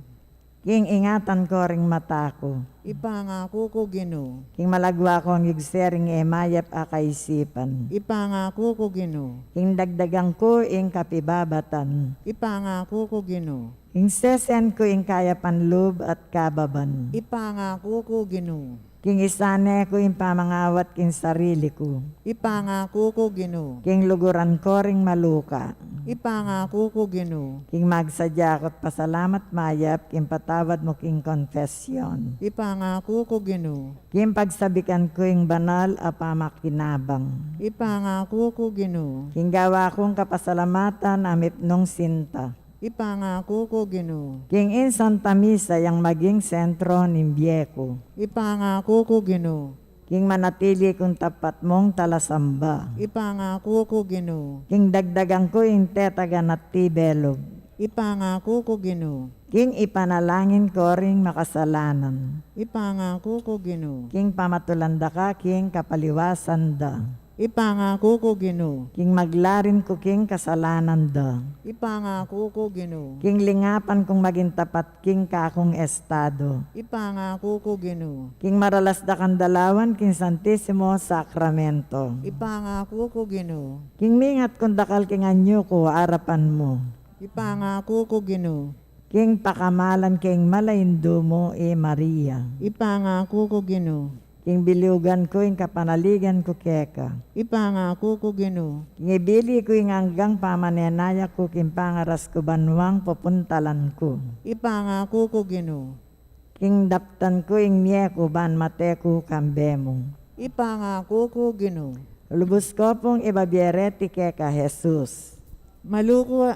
King ingatan ko ring mata ko.
Ipangako ko Ginoo.
King malagwa ko ang yugsering mayap akaisipan.
Ipangako ko Ginoo.
King dagdagang ko ing kapibabatan.
Ipangako ko Ginoo.
King sesen ko ing kaya panloob at kababan.
Ipangako ko Ginoo.
King isane ko ing pamangawat king sarili ko.
Ipangako ko Ginoo.
King luguran ko ring maluka.
Ipangako ko Ginoo.
King magsadya ko't pasalamat mayap, king patawad mo king confession.
Ipangako ko Ginoo.
King pagsabikan ko ing banal a pamakinabang.
Ipangako ko Ginoo.
King gawa kong kapasalamatan amip nung sinta.
Ipangako ko Ginoo.
King in Santa Misa yang maging sentro ng biyeko.
Ipangako ko Ginoo.
King manatili kong tapat mong talasamba.
Ipangako ko Ginoo.
King dagdagang ko ing tetaga na tibelog.
Ipangako ko Ginoo.
King ipanalangin ko ring makasalanan.
Ipangako ko Ginoo.
King pamatulanda ka, king kapaliwasan da.
Ipangako ko Ginoo.
King maglarin ko king kasalanan da.
Ipangako ko Ginoo.
King lingapan kong maging tapat king kakong estado.
Ipangako ko Ginoo.
King maralas da kandalawan king Santisimo Sacramento.
Ipangako ko Ginoo.
King mingat kung dakal king anyo ko arapan mo.
Ipangako ko Ginoo.
King pakamalan king malaindo mo Maria.
Ipangako ko Ginoo.
King biliugan ko ing kapanaligan ko keka.
Ipangako ko Ginoo.
King ibili ko ing hanggang pamanenaya ko king pangaras ko banwang pupuntalan ko.
Ipangako ko Ginoo.
King daptan ko ing miye ko ban mate ko kambemo.
Ipangako ko Ginoo.
Lubos ko pong ibabiyereti keka Jesus.
Maluko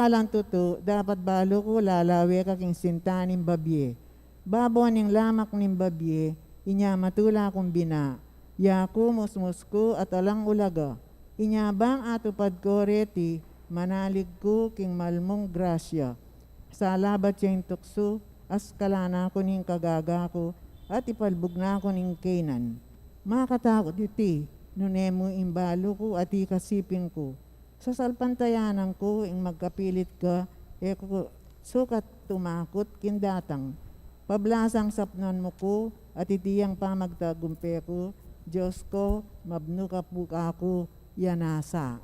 lang tuto, dapat balo ko lalawe ka king sintaning babye. Babo ning lamak ning babye, inya matula kong bina. Yaku musmus ko at alang ulaga. Inyabang atupad ko reti, manalig ko king malmong grasya. Salabat yung tukso, as kalana ko ning kagaga ko, at ipalbog na ko ning Canaan. Makatakot iti, nunemo imbalo ko at ikasipin ko. Sa salpantayanan ko, ing magkapilit ka, ko sukat tumakot kindatang. Pablasang sapnon mo ko, at itiyang pamagtagumpe ko, Diyos ko, mabno ka po ako, Yanasa.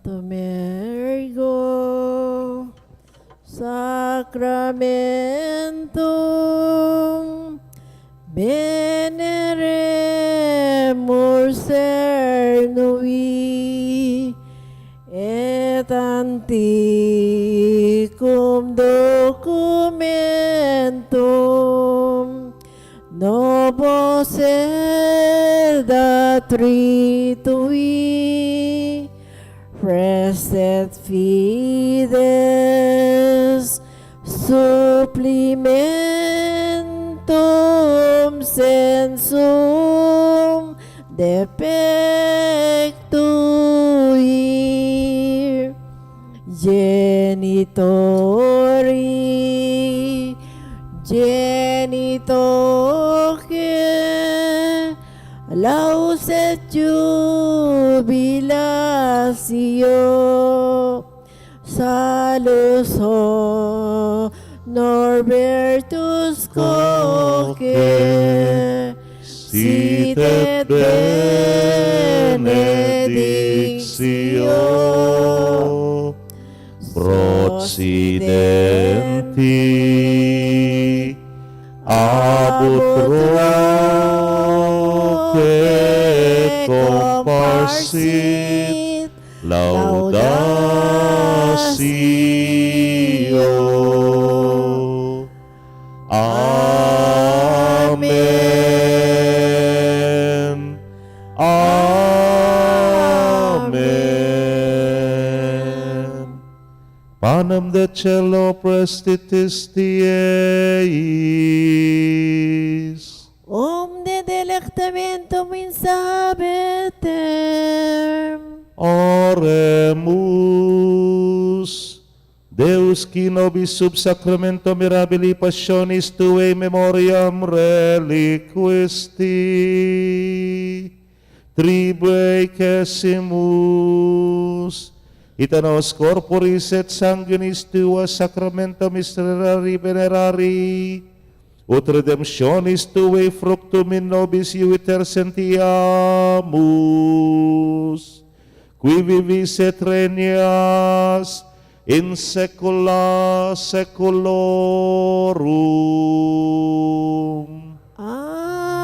Tumergo Sacramentum Veneremur Cernui et antiquum documentum Novos Elda Tritui Restet Fides Supplimentum Sensum Defectui Genitori Genitoque Laus et jubilatio Salus Norbertus Coque Sit et benedictio Procidenti Abut Roque comparsit Laudatio. Amen. Amen. Panem de cello prestitis Dieis. Omne delectamentum in sabetem.
Oremus. Deus qui nobis sub sacramento mirabili passionis tuae memoriam reliquisti. Tribue quesimus. Ita nos corporis et sanguinis tua sacramento miserari venerari. Ut redemptionis tuae fructum in nobis iuiter sentiamus. Qui vivis et regnas in saecula saeculorum.
Amen.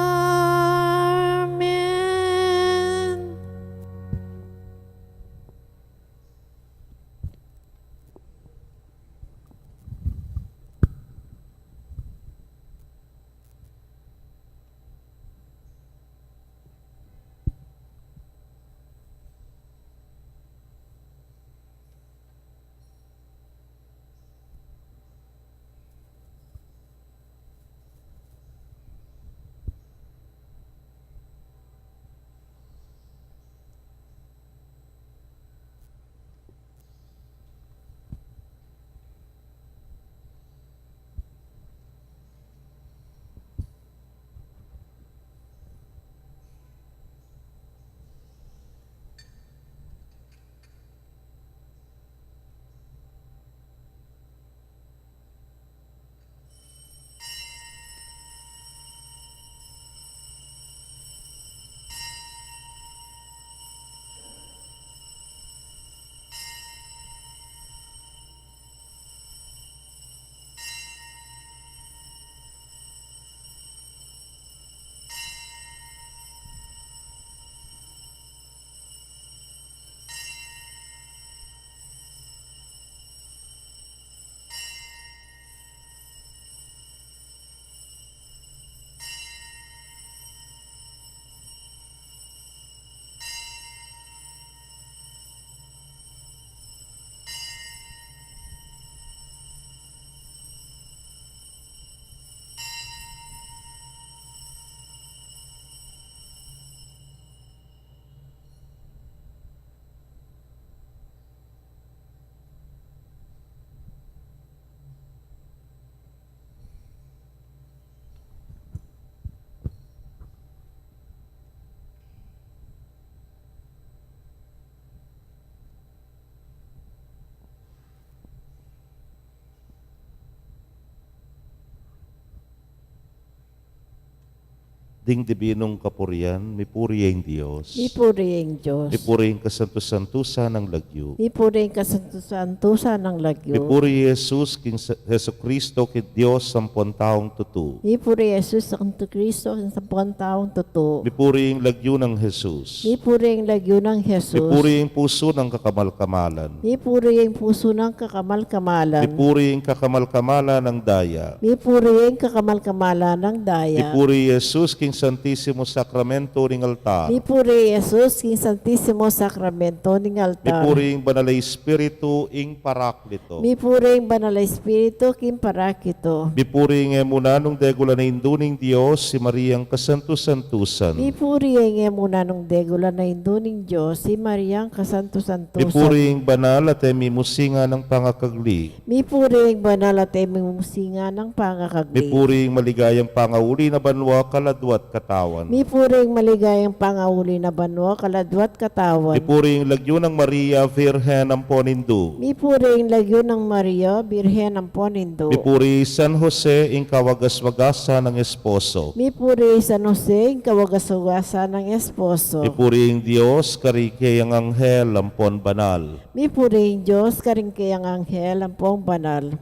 ding dibinong kapurian, mipuri ang Diyos.
Mipuri ang Diyos.
Mipuri ang kasantos-santusan ng lagyo.
Mipuri ang kasantusan ng lagyo.
Mipuri Jesus, King Heso Kristo, kid Diyos, sampon taong tutu.
Mipuri Jesus sa Santo Cristo ang sampung taong totoo.
Mipuri ang lagyo ng Jesus.
Mipuri ang lagyo ng Jesus.
Mipuri ang puso ng kakamal-kamalan.
Mipuri ang puso ng kakamal-kamalan.
Mipuri ang kakamal-kamalan ng daya.
Mipuri ang kakamal-kamalan ng daya.
Mipuri Jesus, King Santissimo Sacramento ng altar.
Mipuri Jesus king Santisimo Sacramento ning altar.
Mipuri ang Banal na Espiritu ing Paraklito.
Mipuri ang Banal na Espiritu king Parakito.
Mipuri ang emunanong degula na induning Diyos, si Mariang Kasantos-Santusan.
Mipuri ang emuna nung degula na induning Diyos, si Mariang Kasanto-Santusan.
Mipuri ang banal at emimusinga ng pangakagli.
Mipuri ang banal at eming musinga ng pangakagli.
Mipuri ang maligayang pangauli na banwa, kaladwat katawan.
Mipuri ang maligayang pangauli na banwa, kaladwat katawan.
Mipuri ang lagyo ng Maria, Virhen ng Ponindu.
Mipuri ang lagyo ng Maria, Birhen ng Ponindo.
Mipuri San Jose, ing kawagas-wagasa ng esposo.
Mipuri San Jose, ang kawagas-wagasa ng esposo.
Mipuri ang Diyos, karike ang anghel, ampon banal.
Mipuri ang Diyos, karing kayang anghel, ang pong banal.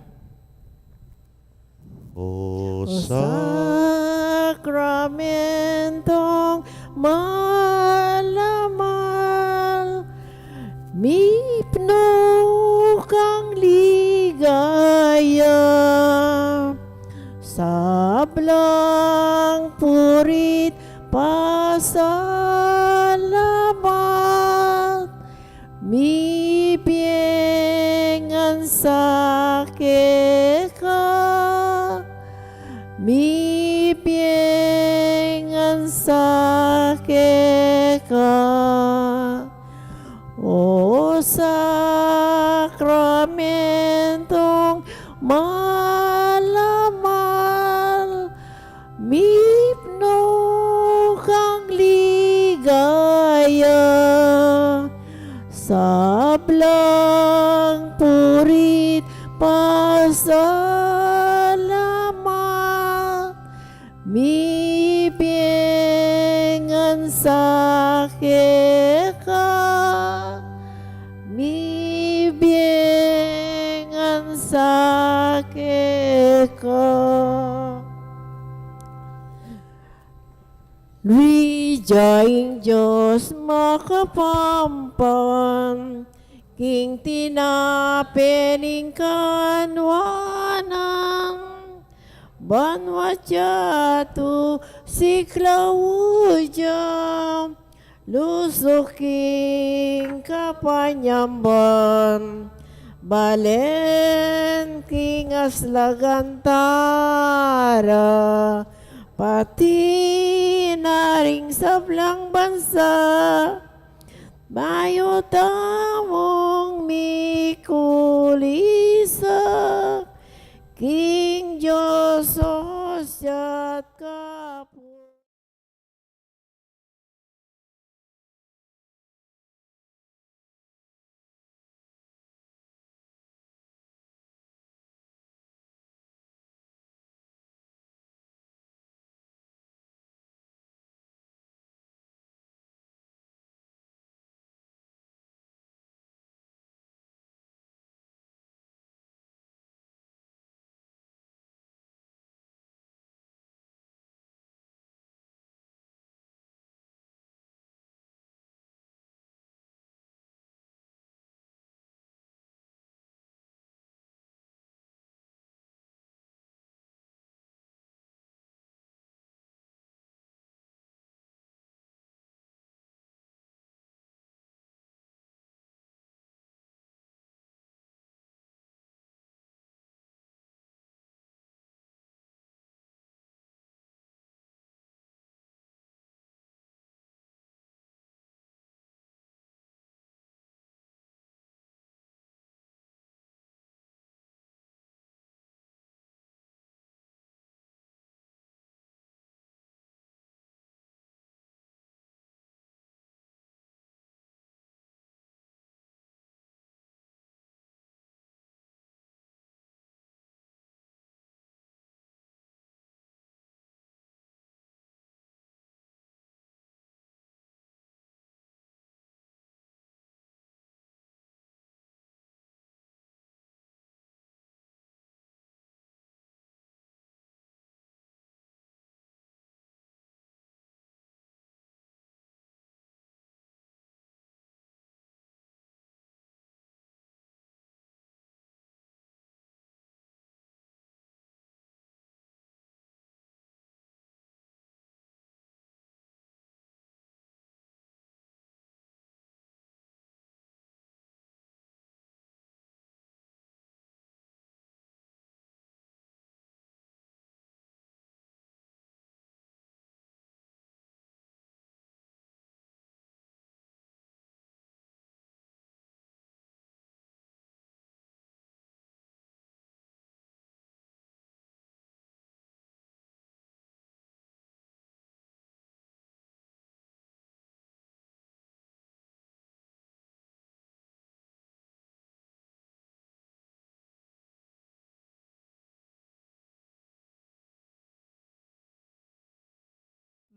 O
Sakramentong malamal, mipno kang ligaya, sablang purit pasalamat, mipiengan sakit ka, mipiengan sakit ka. O sakramentong malamal, mipno kang ligaya, sablang purit pasalamat, mipiengan sakit ka, mipiengan sakit ka. Luijaing Diyos makapampan, king tinapening kanwanan, banwajatu si Claudia, lusuking kapanyamban, balen king aslagantara, pati na ring sablang bansa, bayo tamong mikulisa, King Diyos Osyat Kapu.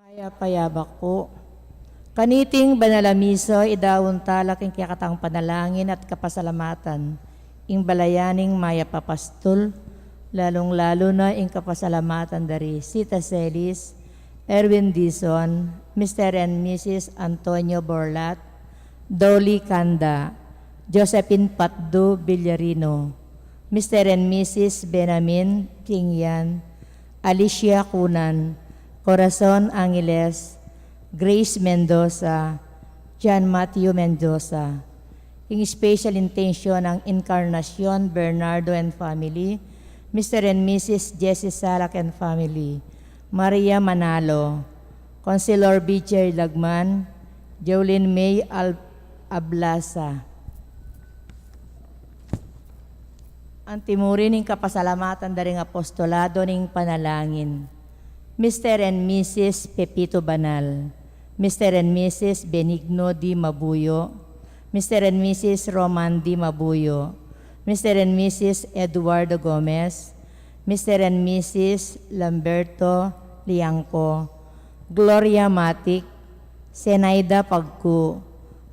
Maya payabak po. Kaniting banalamiso, idawon talak ing kiyakatang panalangin at kapasalamatan. Ing balayaning maya papastol, lalong-lalo na ing kapasalamatan dari Sita Celis, Erwin Dizon, Mr. and Mrs. Antonio Borlat, Dolly Kanda, Josephine Patdo Villarino, Mr. and Mrs. Benamin Kingyan, Alicia Kunan, Corazon Angeles, Grace Mendoza, John Matthew Mendoza. In special intention ng Encarnacion Bernardo and family, Mr. and Mrs. Jessie Salak and family, Maria Manalo, Consilor Bicher Lagman, Jolene May Ablasa. Ang timurin ng kapasalamatan daring apostolado ng panalangin. Mr. and Mrs. Pepito Banal, Mr. and Mrs. Benigno D. Mabuyo, Mr. and Mrs. Roman D. Mabuyo, Mr. and Mrs. Eduardo Gomez, Mr. and Mrs. Lamberto Liangco, Gloria Matic, Senaida Pagku,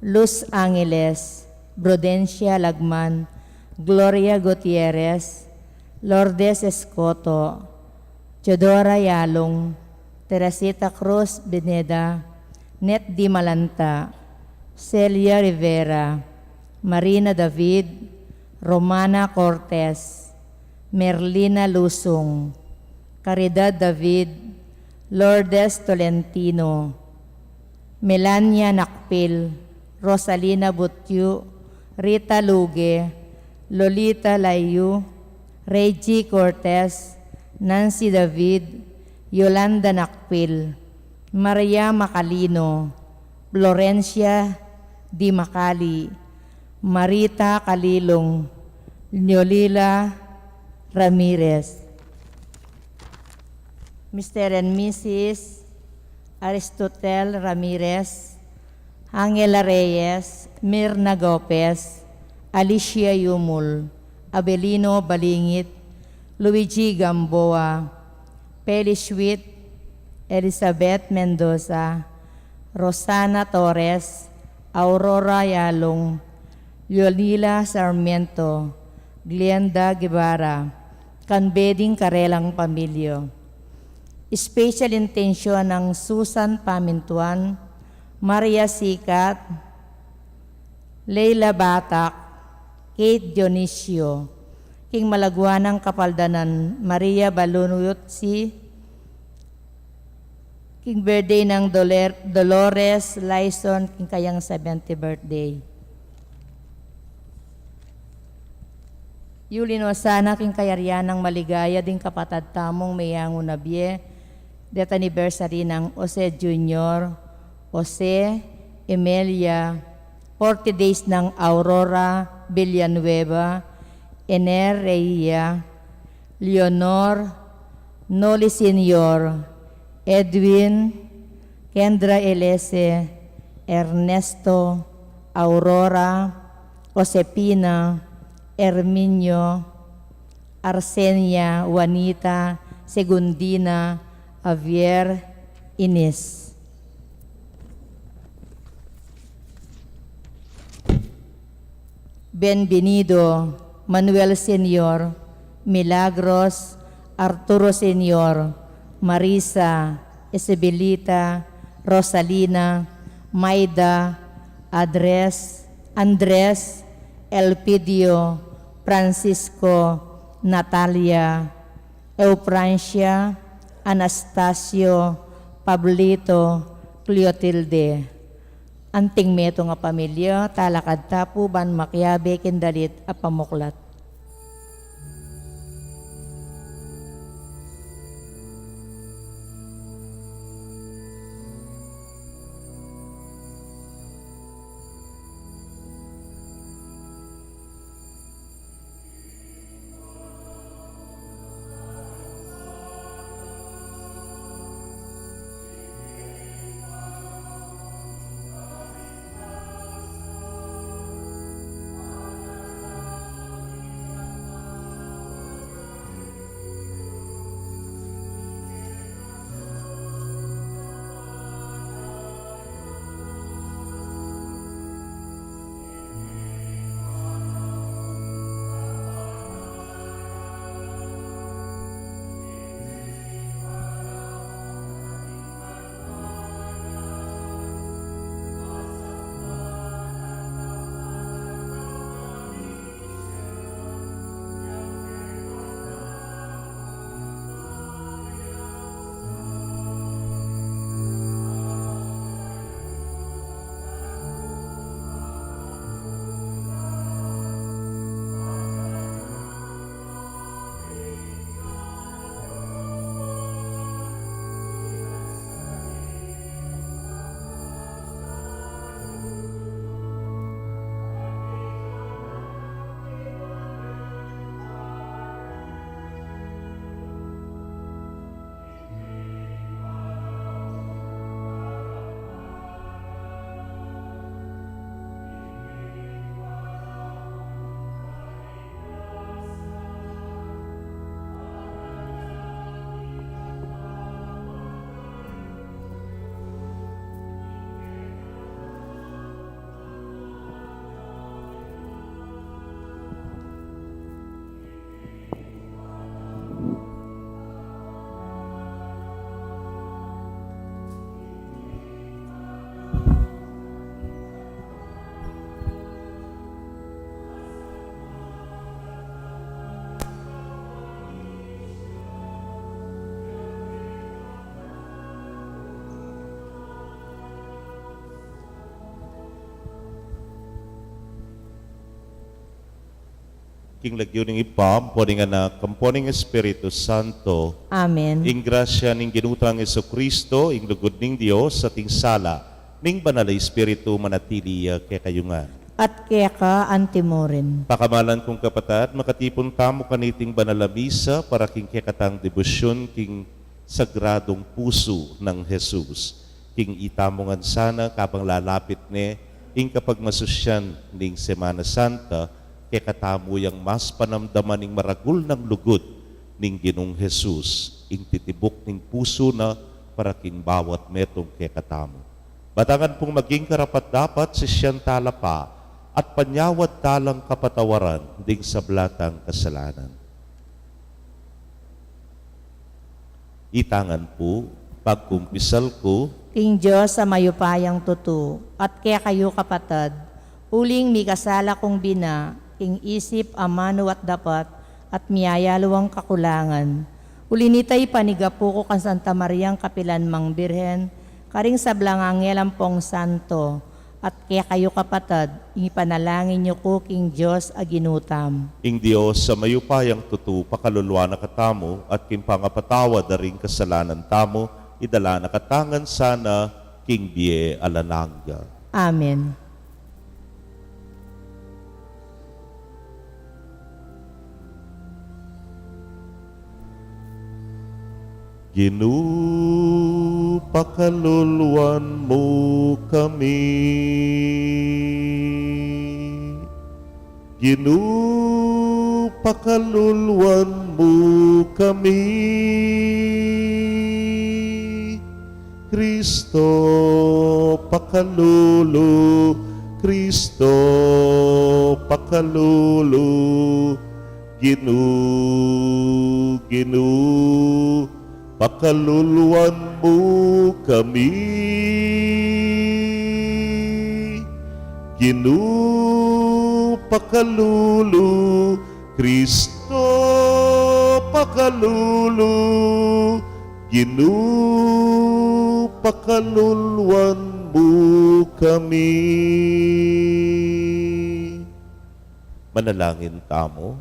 Luz Angeles, Prudencia Lagman, Gloria Gutierrez, Lourdes Escoto, Teodora Yalong, Teresita Cruz Beneda, Net Di Malanta, Celia Rivera, Marina David, Romana Cortez, Merlina Lusong, Caridad David, Lourdes Tolentino, Melania Nakpil, Rosalina Butyu, Rita Luge, Lolita Layu, Reggie Cortez, Nancy David, Yolanda Nakpil, Maria Macalino, Florencia Di Macali, Marita Kalilong, Neolila Ramirez, Mr. and Mrs. Aristotel Ramirez, Angela Reyes, Mirna Gopez, Alicia Yumul, Abelino Balingit, Luigi Gamboa, Peli Sweet, Elizabeth Mendoza, Rosana Torres, Aurora Yalong, Yolila Sarmiento, Glenda Guevara, Kanbeding Karelang Pamilyo. Special intention ng Susan Pamintuan, Maria Sikat, Leila Batak, Kate Dionisio, King Malagwanang Kapaldanan, Maria Balunuyotsi, King birthday ng Dolores Lyson, King kayang 70th birthday. Yulin Wasana, King kayaryan ng maligaya, ding kapatad tamong Mayango Nabie, death anniversary ng Jose Jr., Jose, Emilia, 40 days ng Aurora Villanueva, Ener Reia, Leonor, Noli Senior, Edwin, Kendra Elese, Ernesto, Aurora, Josepina, Herminio, Arsenia, Juanita, Segundina, Javier, Ines. Benvenido, Manuel Senior, Milagros, Arturo Senior, Marisa, Isabelita, Rosalina, Maida, Andres, Elpidio, Francisco, Natalia, Eufrancia, Anastasio, Pablito, Cleotilde. Anting meto nga pamilya, talakad tapo, ban makyabe, kindalit, apamuklat.
king lagyo ning ipam, poning anak, kamponing Espiritu Santo,
Amen.
ing grasya ning ginutang Yesu Kristo, ing lugod ning Dios sa ting sala, ning banal na Espiritu manatili kay kayungan.
At kaya ka antimorin.
Pakamalan kong kapatad, makatipon tamo kaniting banal na misa para king kekatang debosyon king sagradong puso ng Jesus. King itamongan sana kapang lalapit ni ing kapag masusyan ning Semana Santa, kaya katamo yang mas panamdaman ning maragul ng lugod ning Ginong Jesus, ing titibok ning puso na para king bawat metong kaya katamo. Batangan pong maging karapat-dapat si siyang talapa at panyawad talang kapatawaran ding sa blatang kasalanan. Itangan po, pagkumpisal ko,
King Diyos sa mayupayang tutu, at kaya kayo kapatad, uling mi kasala kong bina, king isip amano at dapat, at miyayalawang kakulangan. Uli nitay panigapo ko kan Santa Mariang Kapilan Mang Birhen, karing sa blangangelang pong santo, at kaya kayo kapatad, ipanalangin niyo ko king Diyos aginutam.
ing Dios sa mayupayang tutu, pakaluluwa na katamo, at kimpangapatawad na ring kasalanan tamo, idala na katangan sana, king Bie Alananga.
Amen.
Pakaluluwan mo kami. Pakaluluwan mo kami. Kristo pakalulu, Kristo pakalulu, Ginu, pakaluluwan mo kami. Pakalulu, Kristo pakalulu, pakaluluwan mo kami. Manalangin tamo.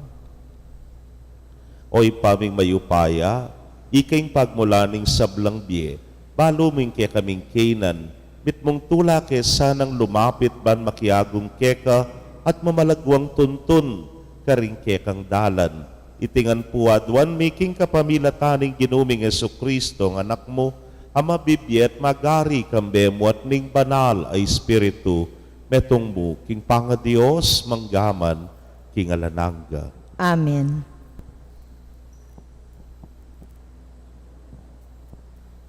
Oy paming mayupaya, ikaing pagmulaning sablang biye, baluming kaya kaming kainan, bitmong tula kaya sanang lumapit ban makiagong keka at mamalagwang tuntun, karing kekang dalan. Itingan puadwan making kapamilataning ginuming Yesu Kristo ng anak mo, ama bibiyet magari kambemo at ning banal ay Espiritu, metong mo, king panga Dios, manggaman, king alananga.
Amen.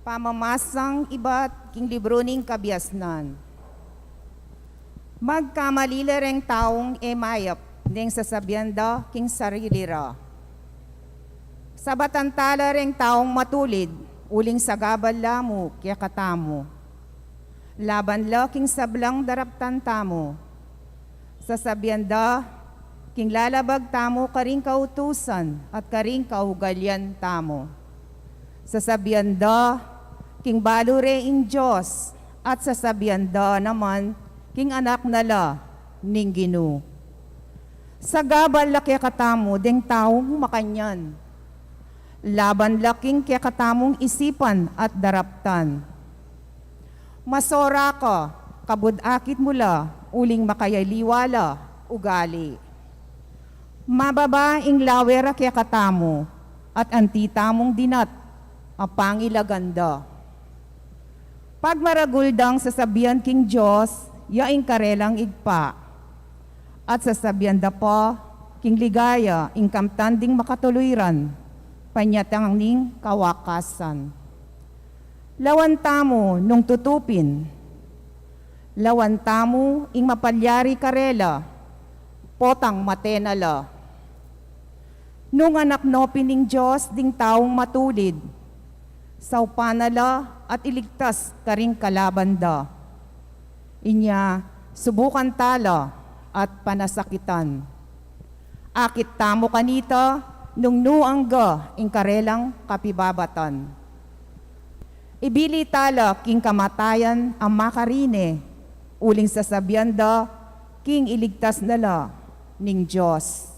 Pamamasang iba't king libro ning kabiasnan. Magkamalila reng taong emayap ning sasabyanda king sarili ra. Sa batantala reng taong matulid, uling sagabal lamo kaya katamo. Laban la king sablang daraptan tamo. Sasabyanda king lalabag tamo karing kautusan at karing kaugalyan tamo. Sasabyanda king balure in Diyos at sasabyanda naman king anak nala ning Ginu. Sa gabal laki katamo deng taong makanyan. Laban laking kaya katamong isipan at daraptan. Masora ka, kabudakit mula, uling makayaliwala, ugali. Mababaing lawera kaya katamo, at antitamong dinat, apangilaganda. Pagmaraguldang sasabihan king Diyos, yaing karelang igpa. At sasabihan da po, king ligaya, ingkamtanding makatuluiran, panyatang ning kawakasan. Lawan tamo nung tutupin, lawan tamo ing mapalyari karela, potang matenala. Nung anak no pining Diyos ding taong matulid, saupanala at iligtas karing kalabanda. Inya, subukan tala at panasakitan. Akit tamo kanita, nung nuangga ing karelang kapibabatan. Ibili tala king kamatayan ang makarine, uling sasabyanda king iligtas nala ning Diyos.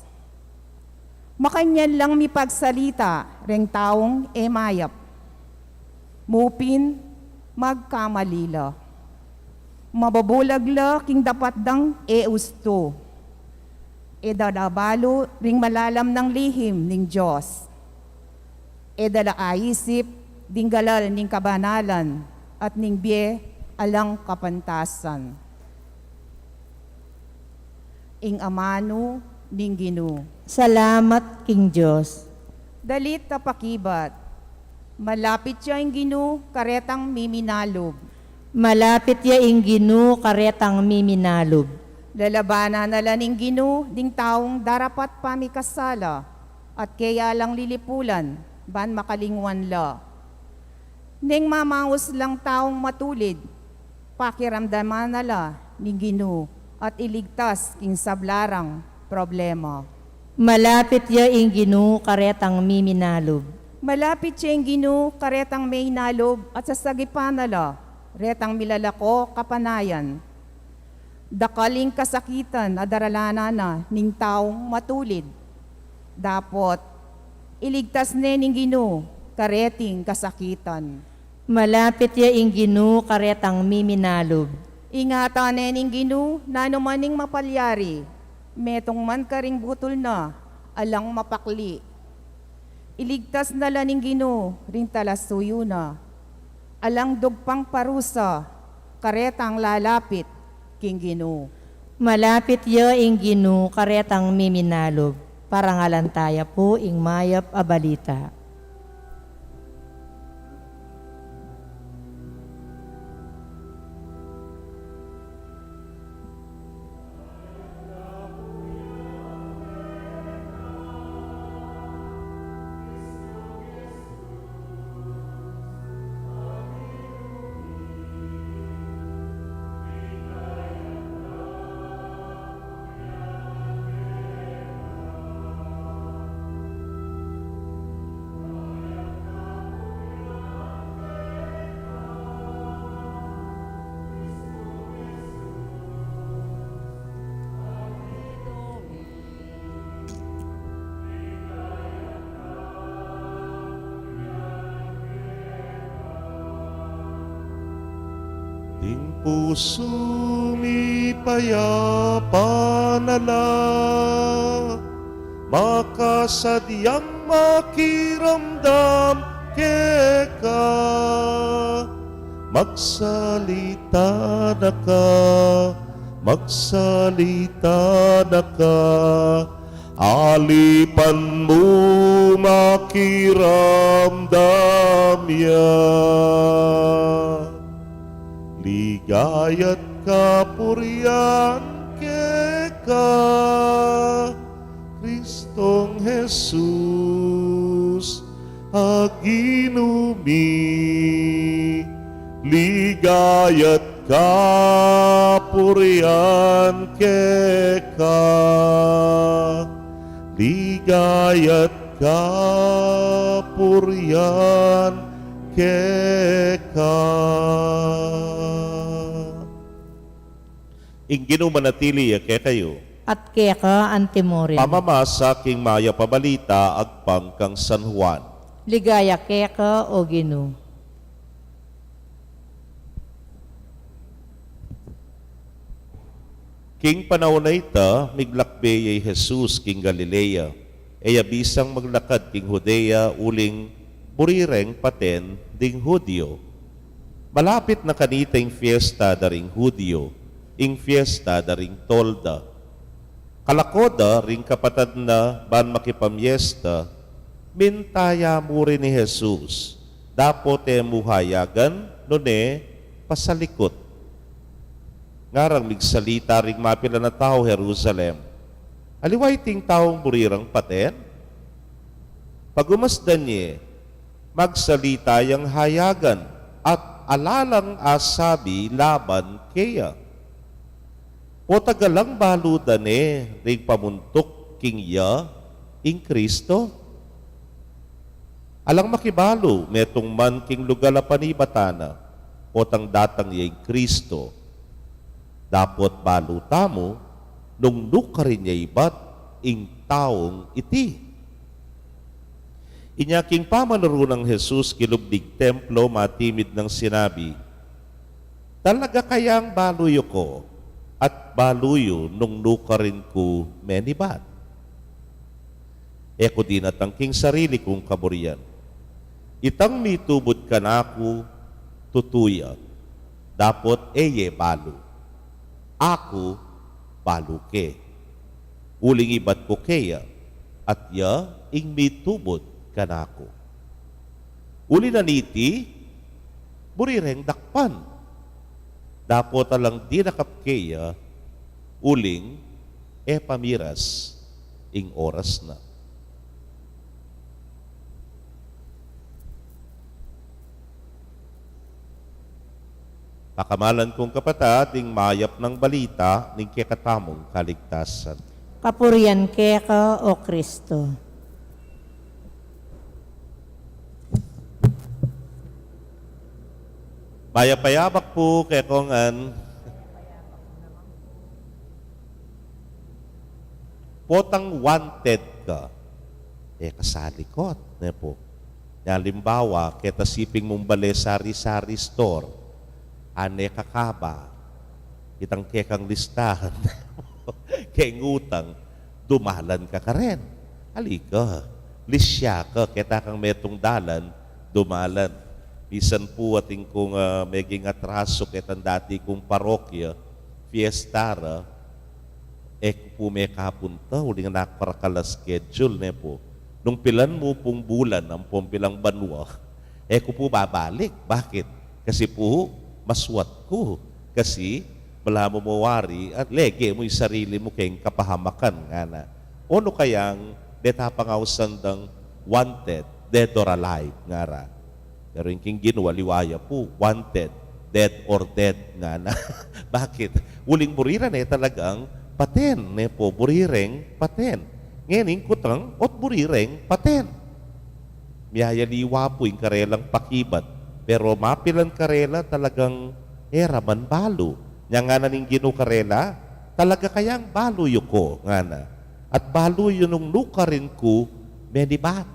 Makanyan lang mi pagsalita, reng taong emayap. Mupin, magkamalila. Mababulagla king dapat dang eusto. Dadabalo ring malalam ng lihim ning Diyos. Dala aisip, ding galal ning kabanalan, at ning biye alang kapantasan. Ing amano ning Ginoo.
Salamat, King Diyos.
Dalit tapakibat. Malapit siya ing Ginoo, karetang miminalob.
Malapit ya ing Ginoo karetang miminalob.
Lalabana na laning Ginoo, ding taong darapat pamikasala, at kaya lang lilipulan, ban makalingwan la. Ning mamangos lang taong matulid, pakiramdaman na la ni Ginoo, at iligtas king sablarang problema.
Malapit ya ing Ginoo karetang miminalob.
Malapit siya ing Ginoo, karetang may nalob, at sa sagipan na la, retang milalako kapanayan. Dakaling kasakitan na daralana na ning taong matulid. Dapot, iligtas ne ning Ginoo, kareting kasakitan.
Malapit ya ing Ginoo karetang miminalob.
Ingatan ne ning Ginoo, nanumaning mapalyari, metong man karing butol na, alang mapakli. Iligtas na laning Ginoo, ring talasuyo na, alang dugpang parusa, karetang lalapit, king Ginoo.
Malapit ya ing Ginoo karetang miminalob. Parangalan taya po ing mayap a balita.
Ting puso mi payapanala, makasadyang makiramdam keka. Magsalita na ka, magsalita na ka, alipan mo makiramdam yan. Ligaya't kapurian keka, Kristong Jesus, aginumi. Ligaya't kapurian keka, ligaya't kapurian keka. Ingino manatili ke kayo.
At keka antimorin.
Pamamasa king maya pabalita agpang kang San Juan.
Ligaya keka o Ginoo.
King panahon na ita, miglakbe ay Jesus king Galilea. Ay abisang maglakad king Judea uling burireng paten ding Hudyo. Malapit na kanita ing fiesta daring Hudyo, ing fiesta daring Tolda. Kalakoda ring kapatad na ban makipamyesta, mintaya mo rin ni Jesus. Dapo te muhayagan, nune pasalikot. Ngarang migsalita ring mapila na tao Jerusalem. Aliway ting taong burirang paten. Pagumasdan niya, magsalita yang hayagan at alalang asabi laban kaya. O tagalang baludan ring pamuntok king ya ing Kristo. Alang makibalo metong man king lugar panibatana o tang datang niya ing Kristo. Dapot baluta mo nung nukarin niya ibat ing taong iti. Inyaking pamanaro ng Jesus kilubdig templo matimid ng sinabi, talaga kayang baluyo ko at baluyo nung nukarin ko menibat. Eko din at ang king sarili kong kaburian. Itang mitubod ka na ako, tutuya, dapot eye balu. Ako balu ke. Uling ibat ko keya, at ya ing mitubod ka na ako. Uli na niti, burireng dakpan. Dapot alang di nakapkeya, uling pamiras ing oras na. Pakamalan kong kapatid, ing mayap ng balita, ning kekatamong kaligtasan.
Kapurian keka o Kristo.
Mayapayabak po kay kongan, potang wanted ka, kasalikot, ne po. Halimbawa, keta siping mong bale sari-sari store, ane kakaba, itang kekang listahan, kay ngutang, dumalan ka rin. Halika, lisya ka, keta kang metong dalan, dumalan. Bisan po ating kung meging atraso ketan dati kong parokya, fiestara, po may kapunta, huling nakparakala schedule ne po. Nung pilan mo pong bulan, ang pilang banwa, ko po babalik. Bakit? Kasi po, maswat ko. Kasi, wala mo mawari at lege mo yung sarili mo kayong kapahamakan nga na. Ono kayang detapangawsan ng wanted, dead or alive nga ra. Pero yung king ginuwaliwaya po, wanted, dead or dead nga na. Bakit? Uling buriran talagang paten. Po, burireng paten. Ngayon, kutang, ot burireng paten. Miyayaliwa po yung karelang pakibat. Pero mapilan karela talagang man balo. Nya nga na ning ginu karela, talaga kayang baluyo ko nga na. At baluyo nung nukarin ko, menibat.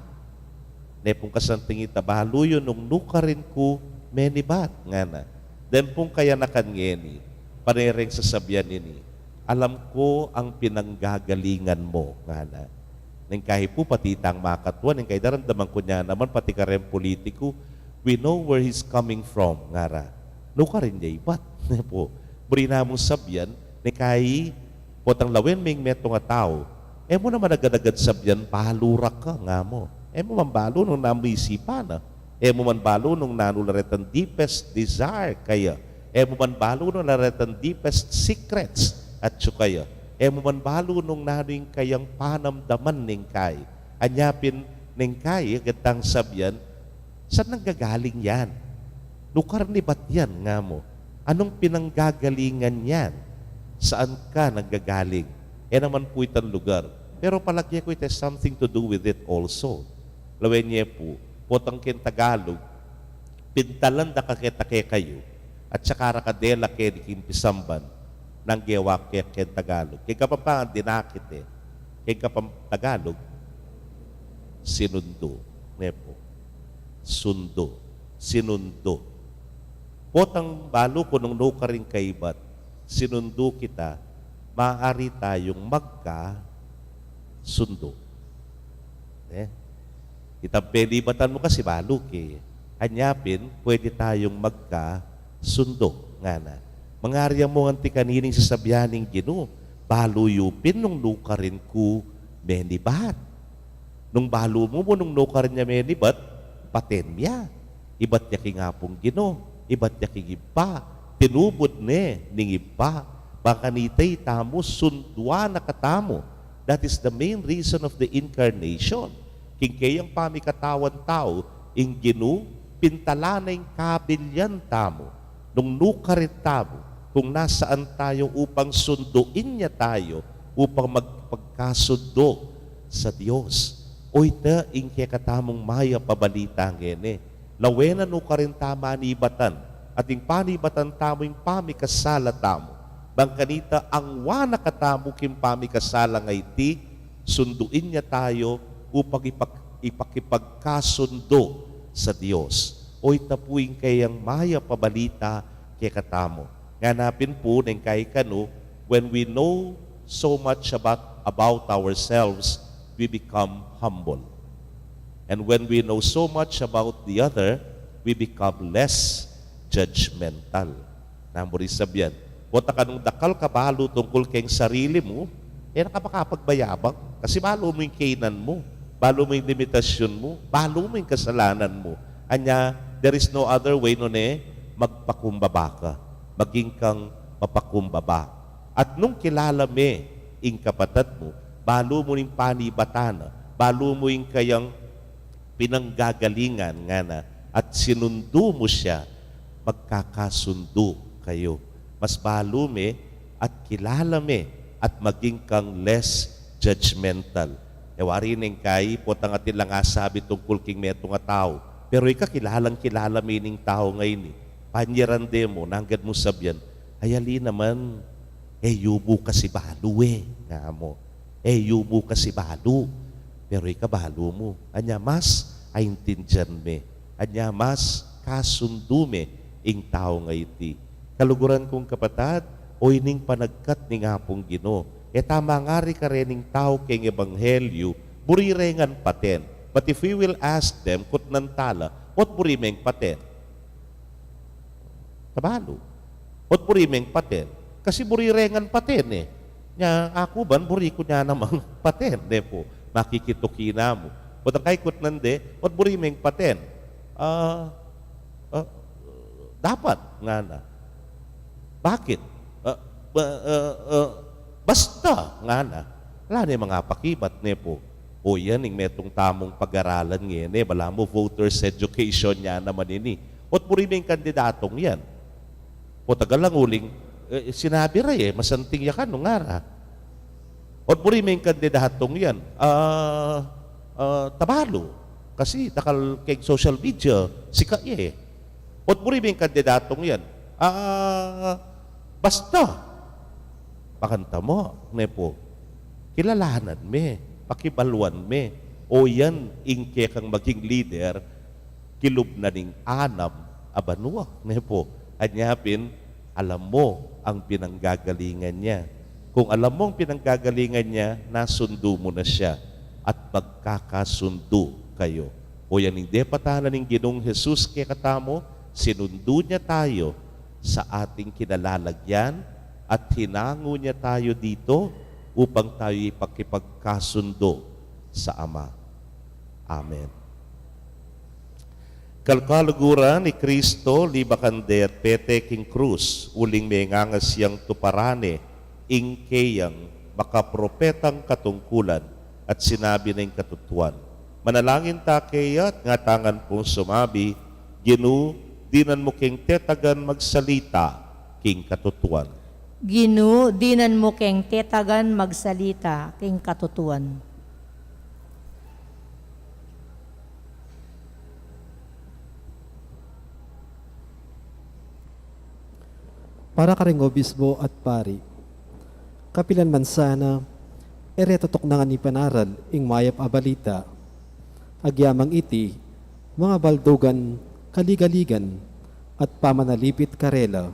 Ne pong kasanting itabaluyo nung nukarin ko, menibat nga na. Then pong kaya nakangeni, parereng sasabihan ini, alam ko ang pinanggagalingan mo nga na. Nang kahit po pati tang makatuan, nang kahit daramdaman ko niya naman, pati ka rin politiko, we know where he's coming from nga ra. Nukarin niya ibat. Ne po, buri na mong sabyan, ni kahit potang lawin ming metong nga tao, mo naman agad-agad sabyan, pahalurak ka nga mo. Mo manbalo nung namuisipan na. Mo manbalo nung nanularetan deepest desire kaya. Mo manbalo nung naretan deepest secrets at kaya. Mo manbalo nung nanuing kayang panamdaman ning kay. Anyapin ning kay, gatang sabyan, saan nanggagaling yan? Nukar ni ba't yan nga mo? Anong pinanggagalingan yan? Saan ka nanggagaling? Naman po itang lugar. Pero palagyan ko it has something to do with it also. Lawen niya po, potang kin Tagalog, pintalan da kaketake kayo, at saka rakadela ken kimpisamban, nang gewak ken Tagalog. Kaya kapapangan dinakit kaya kapang Tagalog, sinundo. Nepo. Sundo. Sinundo. Potang balo ko nung nukaring kaibat, sinundo kita, maaari tayong magka-sundo. Itapelibatan mo kasi balok Anyapin, pwede tayong magka-sundo. Nga na. Mangarya mo ang tikanining sasabihaning ginu, baluyupin nung nukarin ko menibat. Nung balo mo nung nukarin niya menibat, paten niya. Ibat niya kingapong ginu, ibat niya kingipa, tinubod ning iba. Baka nitay tamo, sundwa na katamo. That is the main reason of the incarnation. King kayang pamikatawan tao, ing ginu, pintalanay kabilyan tamo, nung nukarit tamo, kung nasaan tayo upang sunduin niya tayo, upang magpagkasundo sa Diyos. O ita, ing katamong maya pabalita ngene, lawena nukarin tama nibatan, at ing panibatan tamo ing pamikasala tamo, bang kanita ang wana katamo kim pamikasala nga iti, sunduin niya tayo, upang ipakipagkasundo sa Dios. O itapuin kayang maya pabalita kay katamo. Nganapin po ng kay kanu, when we know so much about ourselves, we become humble. And when we know so much about the other, we become less judgmental. Namuri sabyan. Bota ka nung dakal ka balo tungkol kayong sarili mo, nakapakapagbayabang. Kasi balo mo yung kainan mo, balo mo yung limitasyon mo, balo mo yung kasalanan mo. Anya, there is no other way nun magpakumbaba ka. Maging kang mapakumbaba. At nung kilala me, ing kapatid mo, balo mo yung panibatana, balo mo yung kayang pinanggagalingan nga na, at sinundo mo siya, magkakasundo kayo. Mas balo me at kilala me at maging kang less judgmental. Ewari ning kay potang atin lang asabi tungkol king meto nga tao. Pero kilalang kilala mening tao ngayon. Panyerande mo, nanggad mo sabyan, ayali naman, yubo kasi balo nga mo. Yubo kasi balo. Pero balo mo. Anya mas aintindihan me. Anya mas kasundo me ing tao ngayon. Kaluguran kong kapatad, o ining panagkat ni ngapong Ginoo. Tama nga rin ka rin tao keng ebanghelyo, burirengan paten. But if we will ask them, kut nantala, what burimeng paten? Tabalo. What burimeng paten? Kasi burirengan paten Nya, ako ban, buri ko niya namang paten. Po, makikituki na mo. But ang kay kut nande, what burimeng paten? Dapat nga na. Bakit? Basta nga na. Wala na yung mga pakibat po. O yan, yung metong tamong pag-aralan ngayon bala mo voters education niya naman Ot mo rin yung kandidatong yan. O tagal lang uling, sinabi rin masanting yakan nung ara. Ot mo rin yung kandidatong yan. Tabalo. Kasi takal kay social media, sika Ot mo rin yung kandidatong yan. Basta. Pakanta mo, po. Kilalahanan me, pakibaluan me. O yan, ingke kang maging leader, kilub na ning anam, abanuak, po. Anyapin, alam mo ang pinanggagalingan niya. Kung alam mo ang pinanggagalingan niya, nasundo mo na siya at magkakasundo kayo. O yan, hindi patahanan ng Ginoong Jesus kay katamo, sinundo niya tayo sa ating kinalalagyan at hinango niya tayo dito upang tayo ipakipagkasundo sa Ama. Amen. Kalkaluguran ni Kristo, libakande at pete king krus, uling may ngangas yang tuparane, ingkeyang makapropetang katungkulan at sinabi ng katutuan. Manalangin ta kaya at ngatangan pong sumabi, Ginu, dinan mo king tetagan magsalita king katutuan.
Ginu, dinan mo keng tetagan magsalita king katutuan.
Para karing obispo at pari, kapilan man sana, eretotok na nga ni panaral ing mayap abalita, agyamang iti, mga baldogan, kaligaligan, at pamanalipit karela,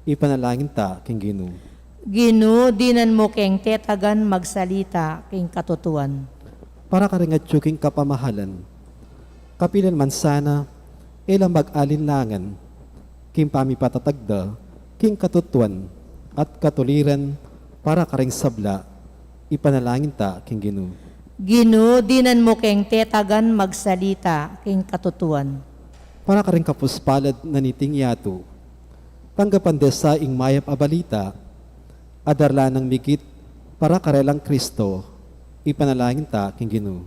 ipanalangin ta king Ginu.
Ginu, dinan mo keng tetagan magsalita king katutuan.
Para karing atsuking kapamahalan, kapilan man sana, ilang mag-alinlangan, king pamipatatagda, king katutuan, at katuliran, para karing sabla, ipanalangin ta king Ginu.
Ginu, dinan mo keng tetagan magsalita king katutuan.
Para ka rin kapuspalad na niting yato, tanggapan desa ing mayap abalita, adarla ng migit para karelang Kristo, ipanalangin ta king Ginu.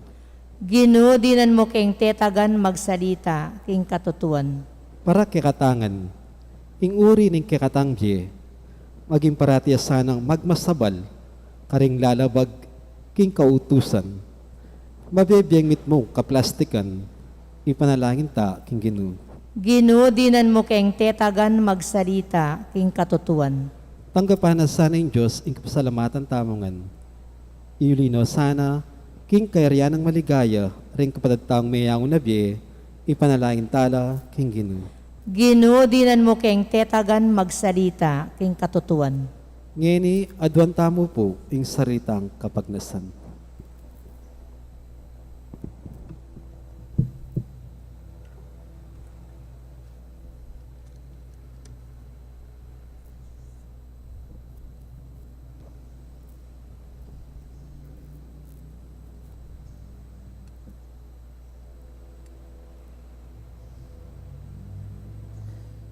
Ginu, dinan mo keng tetagan magsalita king katutuan.
Para kikatangan, ing uri ning kikatangye, maging paratiya sanang magmasabal, karing lalabag king kautusan. Mabibiyang mitmong kaplastikan, ipanalangin ta king Ginu.
Ginu, dinan mo keng tetagan magsalita king katutuan.
Tanggapan na sana yung Diyos ing kapasalamatan tamongan. Iulino sana king kayarian ng maligaya ring kapatid taong mayang nabi, ipanalangin tala king Ginoo.
Ginoo, dinan mo keng tetagan magsalita king katutuan.
Ngeni, adwan tamo po ing saritang kapagnasan.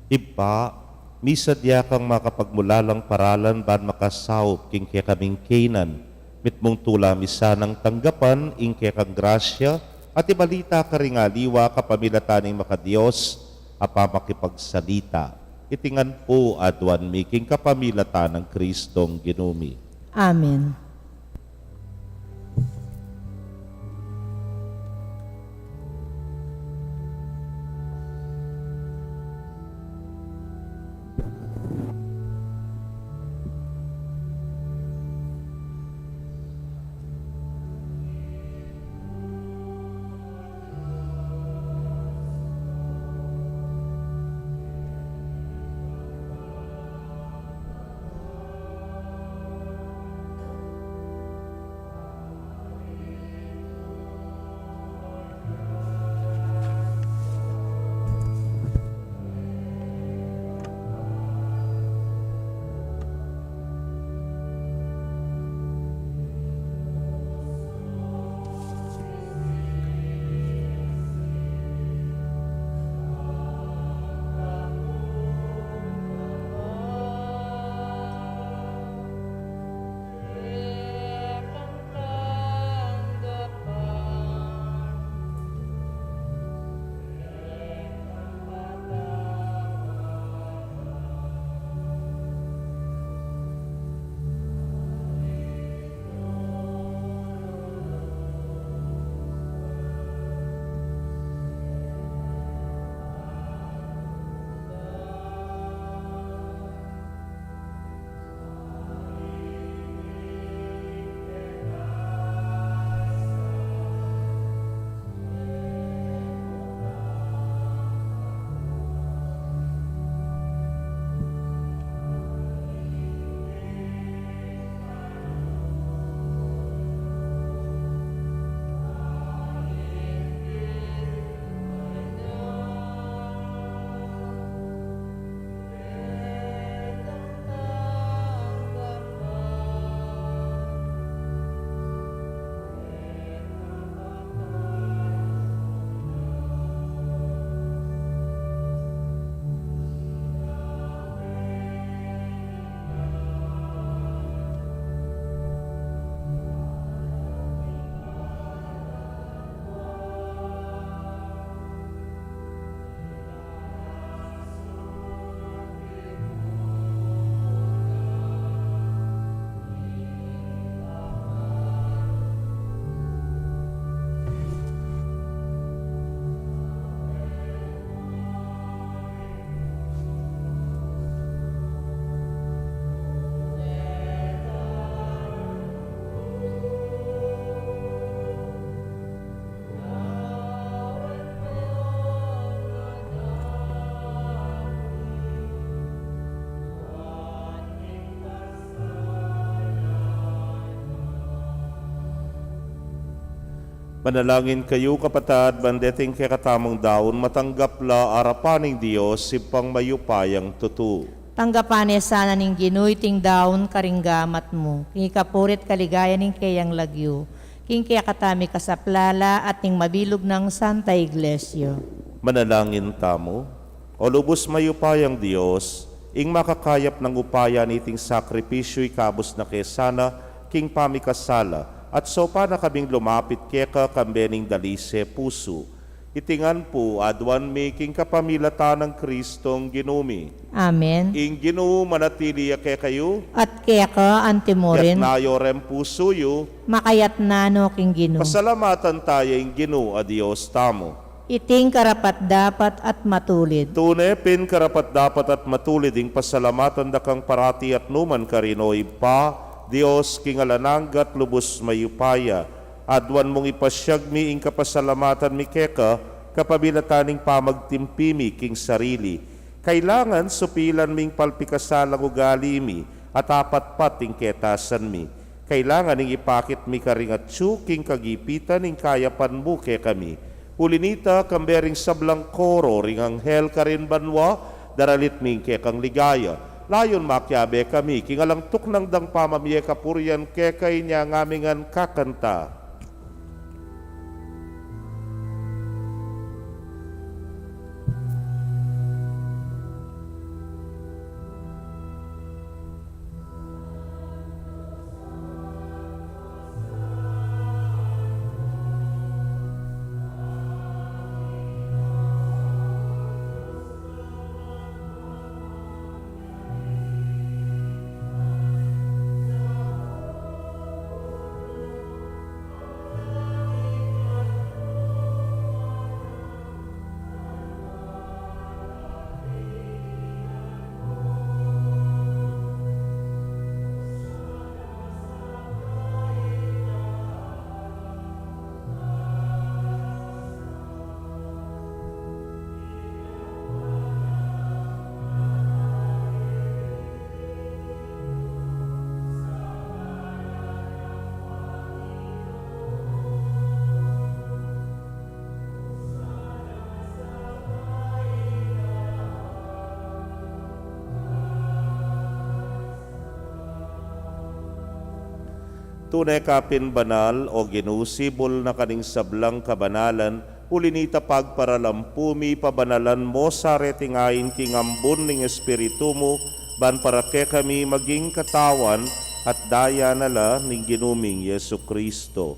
Iba, misadya kang makapagmulalang paralan ban makasawop king kaya kaming Canaan, mitmong tula misanang tanggapan ing kaya kang grasya, at ibalita ka rin nga liwa kapamilataning makadiyos, apa makipagsalita. Itingan po adwan miking kapamilatan ng Kristong Ginumi.
Amen.
Manalangin kayo kapatad, bandeting kay katamang daon, matanggap la arapaning Diyos, sipang mayupayang tutu.
Tanggapane sana ning Ginoo ting daon karinggamat mo. King kapurit kaligaya ning kayang lagyo. King kaya katami kasaplala at ning mabilog ng Santa Iglesia.
Manalangin tamo, o lubos mayupayang Diyos, ing makakayap ng upaya niting sakripisyo'y kabos na kesana, king pamikasala, at sopa na kaming lumapit keka kambening dalise puso. Itingan po adwan making kapamilatan ng Kristong Ginumi.
Amen.
Ing Ginoo manatili ke kayo,
At kaya ka antimorin,
ket nayorem puso yu,
makayat nano king Ginoo.
pasalamatan tayo ing Ginoo a Dios tamo.
Iting karapat dapat at matulid.
Tunepin karapat dapat at matulid ing pasalamatan dakang parati at numan karinoy pa, Dios king alananggat lubos mayupaya, Adwan mong ipasyag mi ing kapasalamatan mi keka, kapabilataning pamagtimpimi king sarili. Kailangan supilan ming palpikasalang ugali mi, at apat pating ketasan mi. Kailangan ing ipakit mi karingatsu king kagipitan ing kayapan mo ke kami. Ulinita kambering sablang koro ring anghel karin banwa, daralit ming kekang ligaya. Layon makyabe kami, kingalang tuknang dang pamamiye kapurian kekay niya ngamingan kakanta. Tunay kapin banal o ginusibol na kaning sablang kabanalan, ulinita pagparalampumi pabanalan mo sa retingain king ambon ning espiritu mo, ban para ke kami maging katawan at daya nala ning ginuming Yesu Kristo.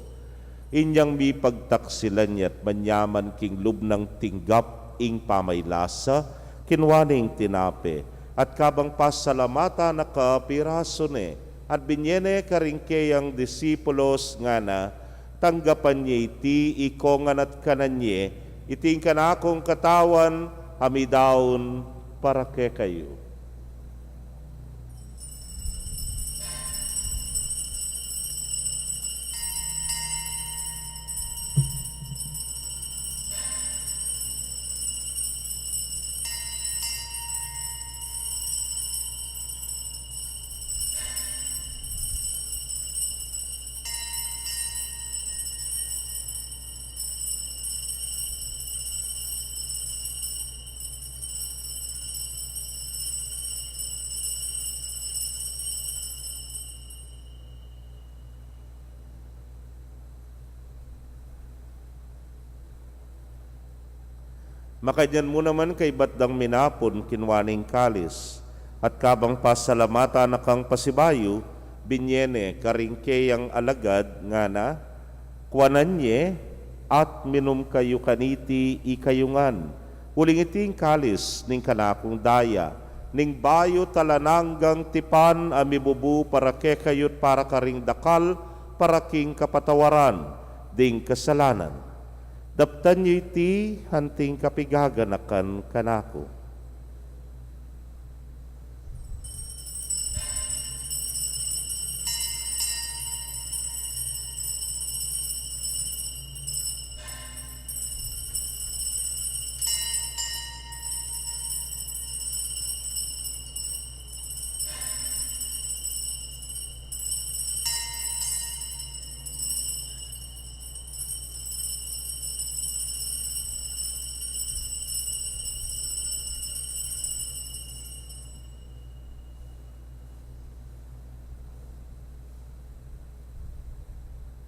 Inyang mi pagtaksilan yat manyaman king lubnang tinggap ing pamaylasa, kinwaning tinape, at kabang pasalamata na kapiraso ne, at binyene karingkeyang disipulos nga na, tanggapan niya iti ikongan at kananye, iting kanakong katawan, amidaon para ke kayo. Makadyan mo naman kay batdang minapon kinwaning kalis, at kabang pasalamata na kang pasibayo, binyene karingkeyang alagad nga na, kuananye at minum kayo kaniti ikayungan, uling iting kalis ning kanakong daya, ning bayo talananggang tipan amibubu para ke kayot para karing dakal, para king kapatawaran, ding kasalanan. Daptan niyo iti hanting kapigaganakan kanako.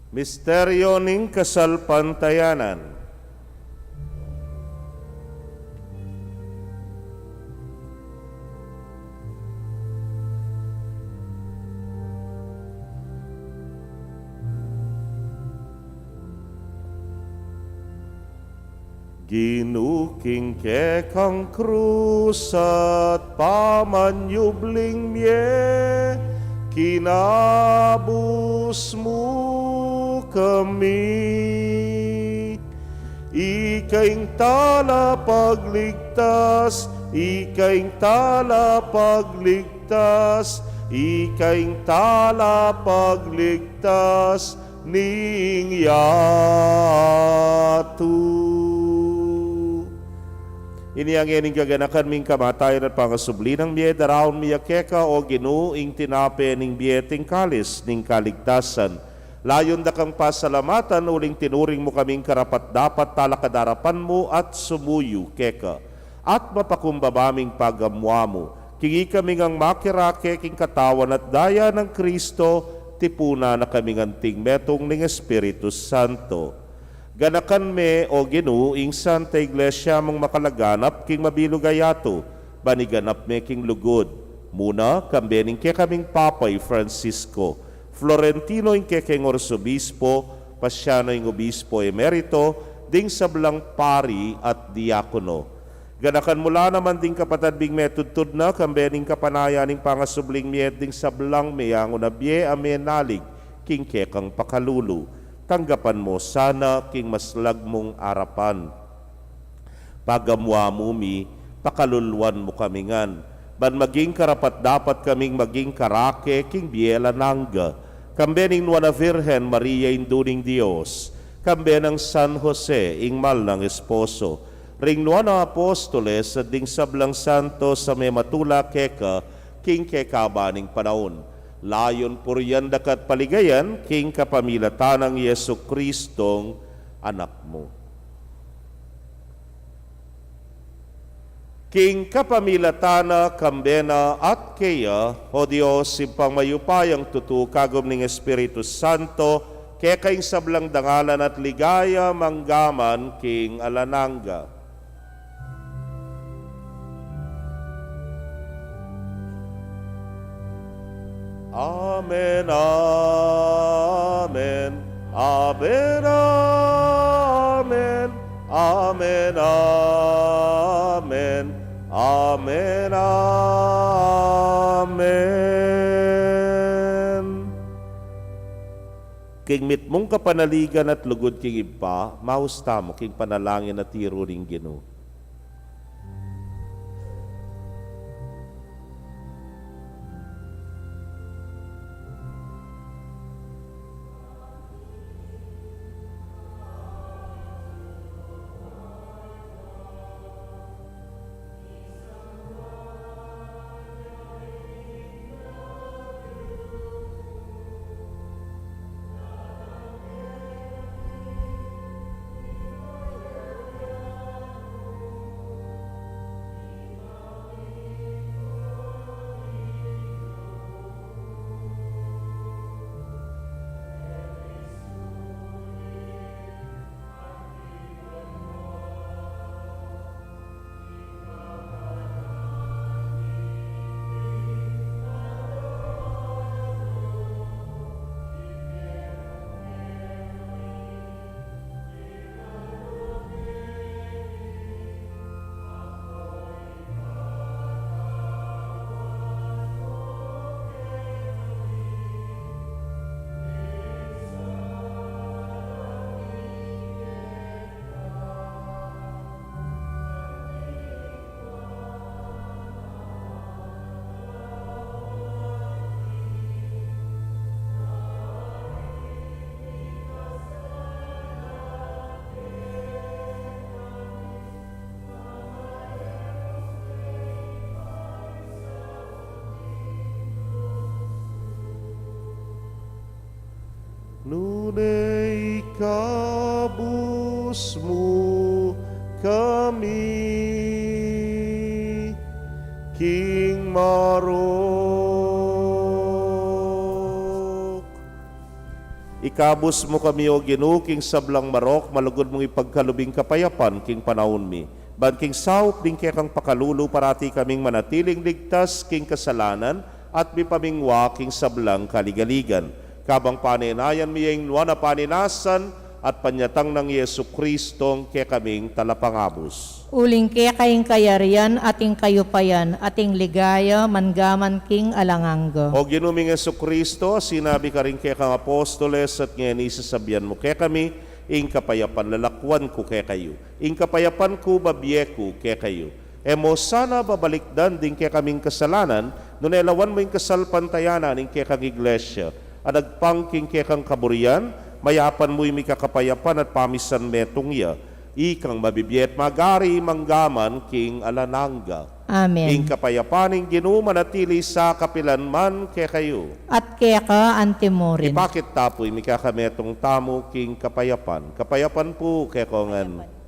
Misteryo ning kasalpantayanan. Ginuking ke kang krus at pamanyubling mye, kinabus mo kami. Ikaing tala pagligtas, ikaing tala pagligtas, ikaing tala pagligtas ning yatu. Ini ang ining gaganakan ming kamatayan at pangasubli ng miye daraon miya keka o Ginoo ing tinape ning biyeting kalis ning kaligtasan. Layon da kang pasalamatan uling tinuring mo kaming karapat dapat talakadarapan mo at sumuyo keka. At mapakumbabaming pagamwa mo. Kingi kami ngang makirake king katawan at daya ng Kristo, tipuna na kaming anting metong ning Espiritu Santo. Ganakan me o Ginoo ing Santa Iglesia mong makalaganap king mabilugayato, baniganap me king lugod. Muna kambening ke kaming Papay Francisco, Florentino ing kekeng Orsobispo, Pasyano ing Obispo Emerito, ding sablang pari at diakono. Ganakan mula naman ding kapatad bing metudtud na kambening kapanaya ning pangasubling miet ding sablang meyango na bie amenalig king kekang pakalulu. Tanggapan mo sana king maslag mong arapan. Pagamwa mumi, pakaluluan mo kamingan. Ban maging karapat dapat kaming maging karake king biela nangga. Kambening nuana Virgen Maria induning Dios. Kambenang San Jose ing mal ng esposo. Ring nuana apostoles at ding sablang santo sa may matula keka king kekabaning panahon. Layon puryan dakat paligayan king kapamilatanang Yesu Kristong anak mo. King kapamilatana kambena at kaya, o Diyos, simpang mayupayang tutu kagom ning Espiritu Santo, kaya kaing sablang dangalan at ligaya manggaman king alananga. Amen, Amen, Amen, Amen, Amen, Amen, Amen, Amen. King mit mong kapanaligan at lugod king iba, mahusta mo king panalangin at tiro ring Ginoo. Nunay kabus mo kami, King Marok. Ikabus mo kami o Ginoo, King Sablang Marok, malugod mong ipagkalubing kapayapan, King panahon mi. Ban King Sauk, din kaya kang pakalulu, parati kaming manatiling ligtas, King kasalanan, at mipamingwa, King Sablang kaligaligan. Kabang paninayan miyang nuwana paninasan at panyatang ng Yesu Kristong kaya kaming talapangabos.
Uling kaya kayong kayarian ating kayupayan, ating ligaya, manggaman king alanganggo.
O ginuming Yesu Kristo, sinabi ka rin kaya kang apostoles at ngayon isasabihan mo kaya kami, ing kapayapan lalakwan ko kaya kayo. Ing kapayapan ko babiye ko kaya kayo. Emo sana babalikdan din kaya kaming kasalanan, nunelawan mo yung kasalpantayanan ing kaya kang iglesia. At nagpangking kaya kang kaburian, mayapan mo'y may kakapayapan at pamisan metong ya, ikang mabibiyet magari manggaman king alanangga.
Amen.
King kapayapaning ginumanatili sa kapilanman kay kayo.
At kaya ka antimorin.
Ipakit tapoy may kakametong tamo king kapayapan. Kapayapan po kay kongan.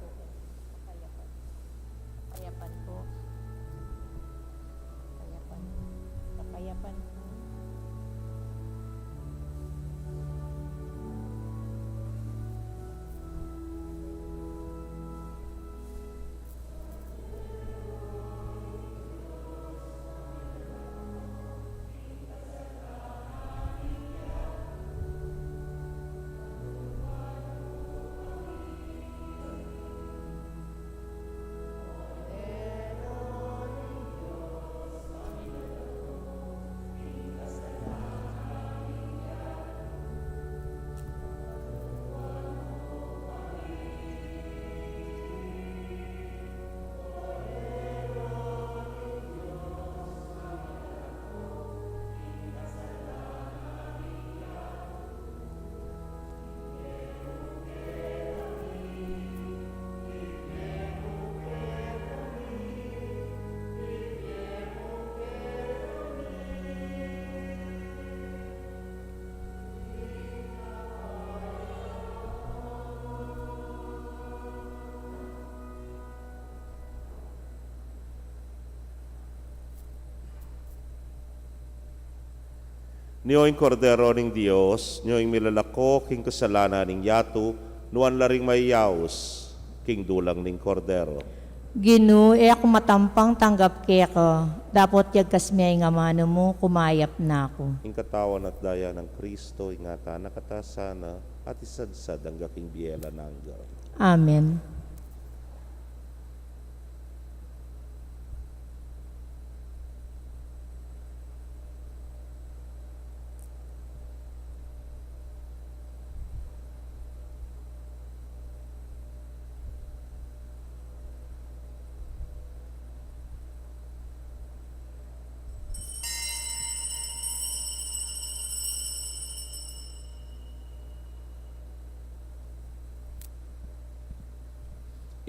Niyo'y kordero ning Dios, niyo'y milalako king kasalanan ning yato, nuan laring mayaos king dulang ning kordero.
Ginu, ako matampang tanggap kaya ka. Dapat yagkas miyay nga mano mo, kumayap na ako.
Ing katawan at daya ng Kristo, ingata nakatasana at isadsad ang gaking biyela nangga.
Amen.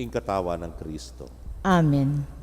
Ing katawan ng Kristo.
Amen.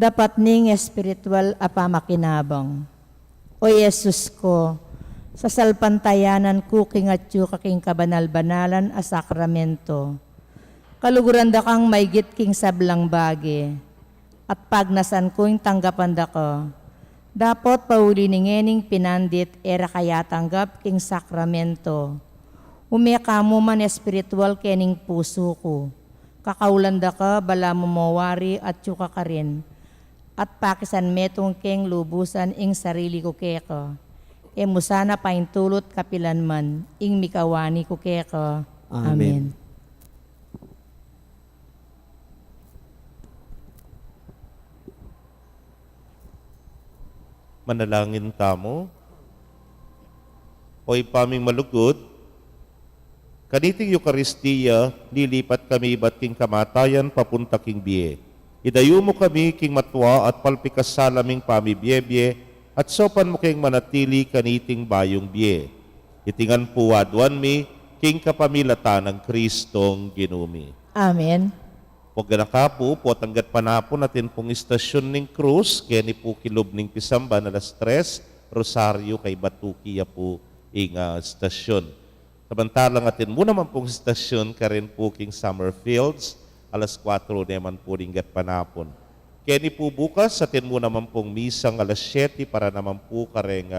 dapat ning espiritual apamakinabang. O Yesus ko, sa salpantayanan ko king atyo kaking kabanal-banalan a sakramento, kaluguran da kang maygit king sablang bagi, at pagnasan ko yung tanggapan da ko, dapat pauli ningening pinandit era kaya tanggap king sakramento. Umeka mo man espiritual kening puso ko, kakaulanda ka bala mo mawari at yuka ka rin, at pakisan metong keng lubusan ing sarili ko keko. E musana paintulot kapilan man, ing mikawani ko keko. Amen.
Manalangin tamo. O ipaming malugod, kaniting Eucharistia, nilipat kami ba't king kamatayan papunta king biye. Idayo mo kami king matwa at palpikas salaming pamibiyebye, at sopan mo king manatili kaniting bayong biye. Itingan puwadwan mi, king kapamilatan ng Kristong ginumi.
Amen.
Pag nakapo, po tanggat panapo natin pong istasyon ng Cruz, kaya ni po kilob ng Pisamba na alas 3, Rosario kay Batukia po ing istasyon. Samantalang atin muna man pong istasyon ka rin po king Summerfields, alas 4 naman po ringgat panapon. Kaya ni po bukas, atin muna man pong misang alas 7 para naman po ka rin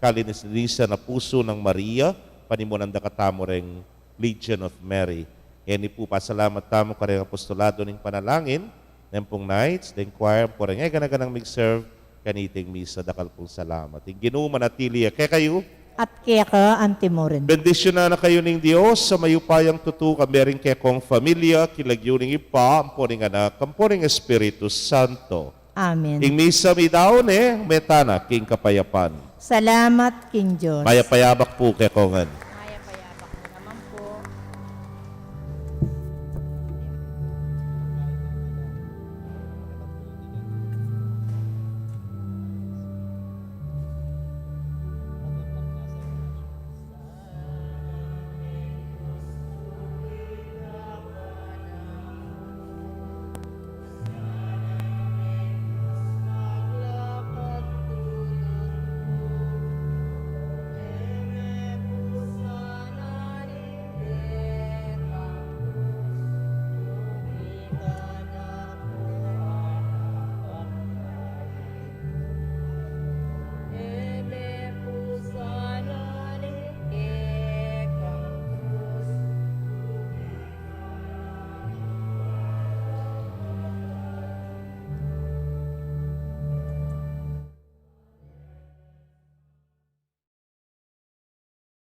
kalinis-lisa na puso ng Maria, panimunan da katamo rin Legion of Mary. Kaya ni po pasalamat tamo ka rin apostolado ng panalangin, ng pong nights, ng choir, po rin ganaganang mag-serve, kaniting misa, dakal pong salamat. Yung Ginoo manatili, kaya kayo,
At keka antimorin.
bendisyon na kayo ng Diyos sa mayupayang tutu kami rin kaya kong familia, kilagyo ng ipa, ang poring anak, ang poring Espiritu Santo.
Amen.
Ing misa mi daon metana, king kapayapan.
Salamat, King Diyos.
Mayapayabak po kaya kongan.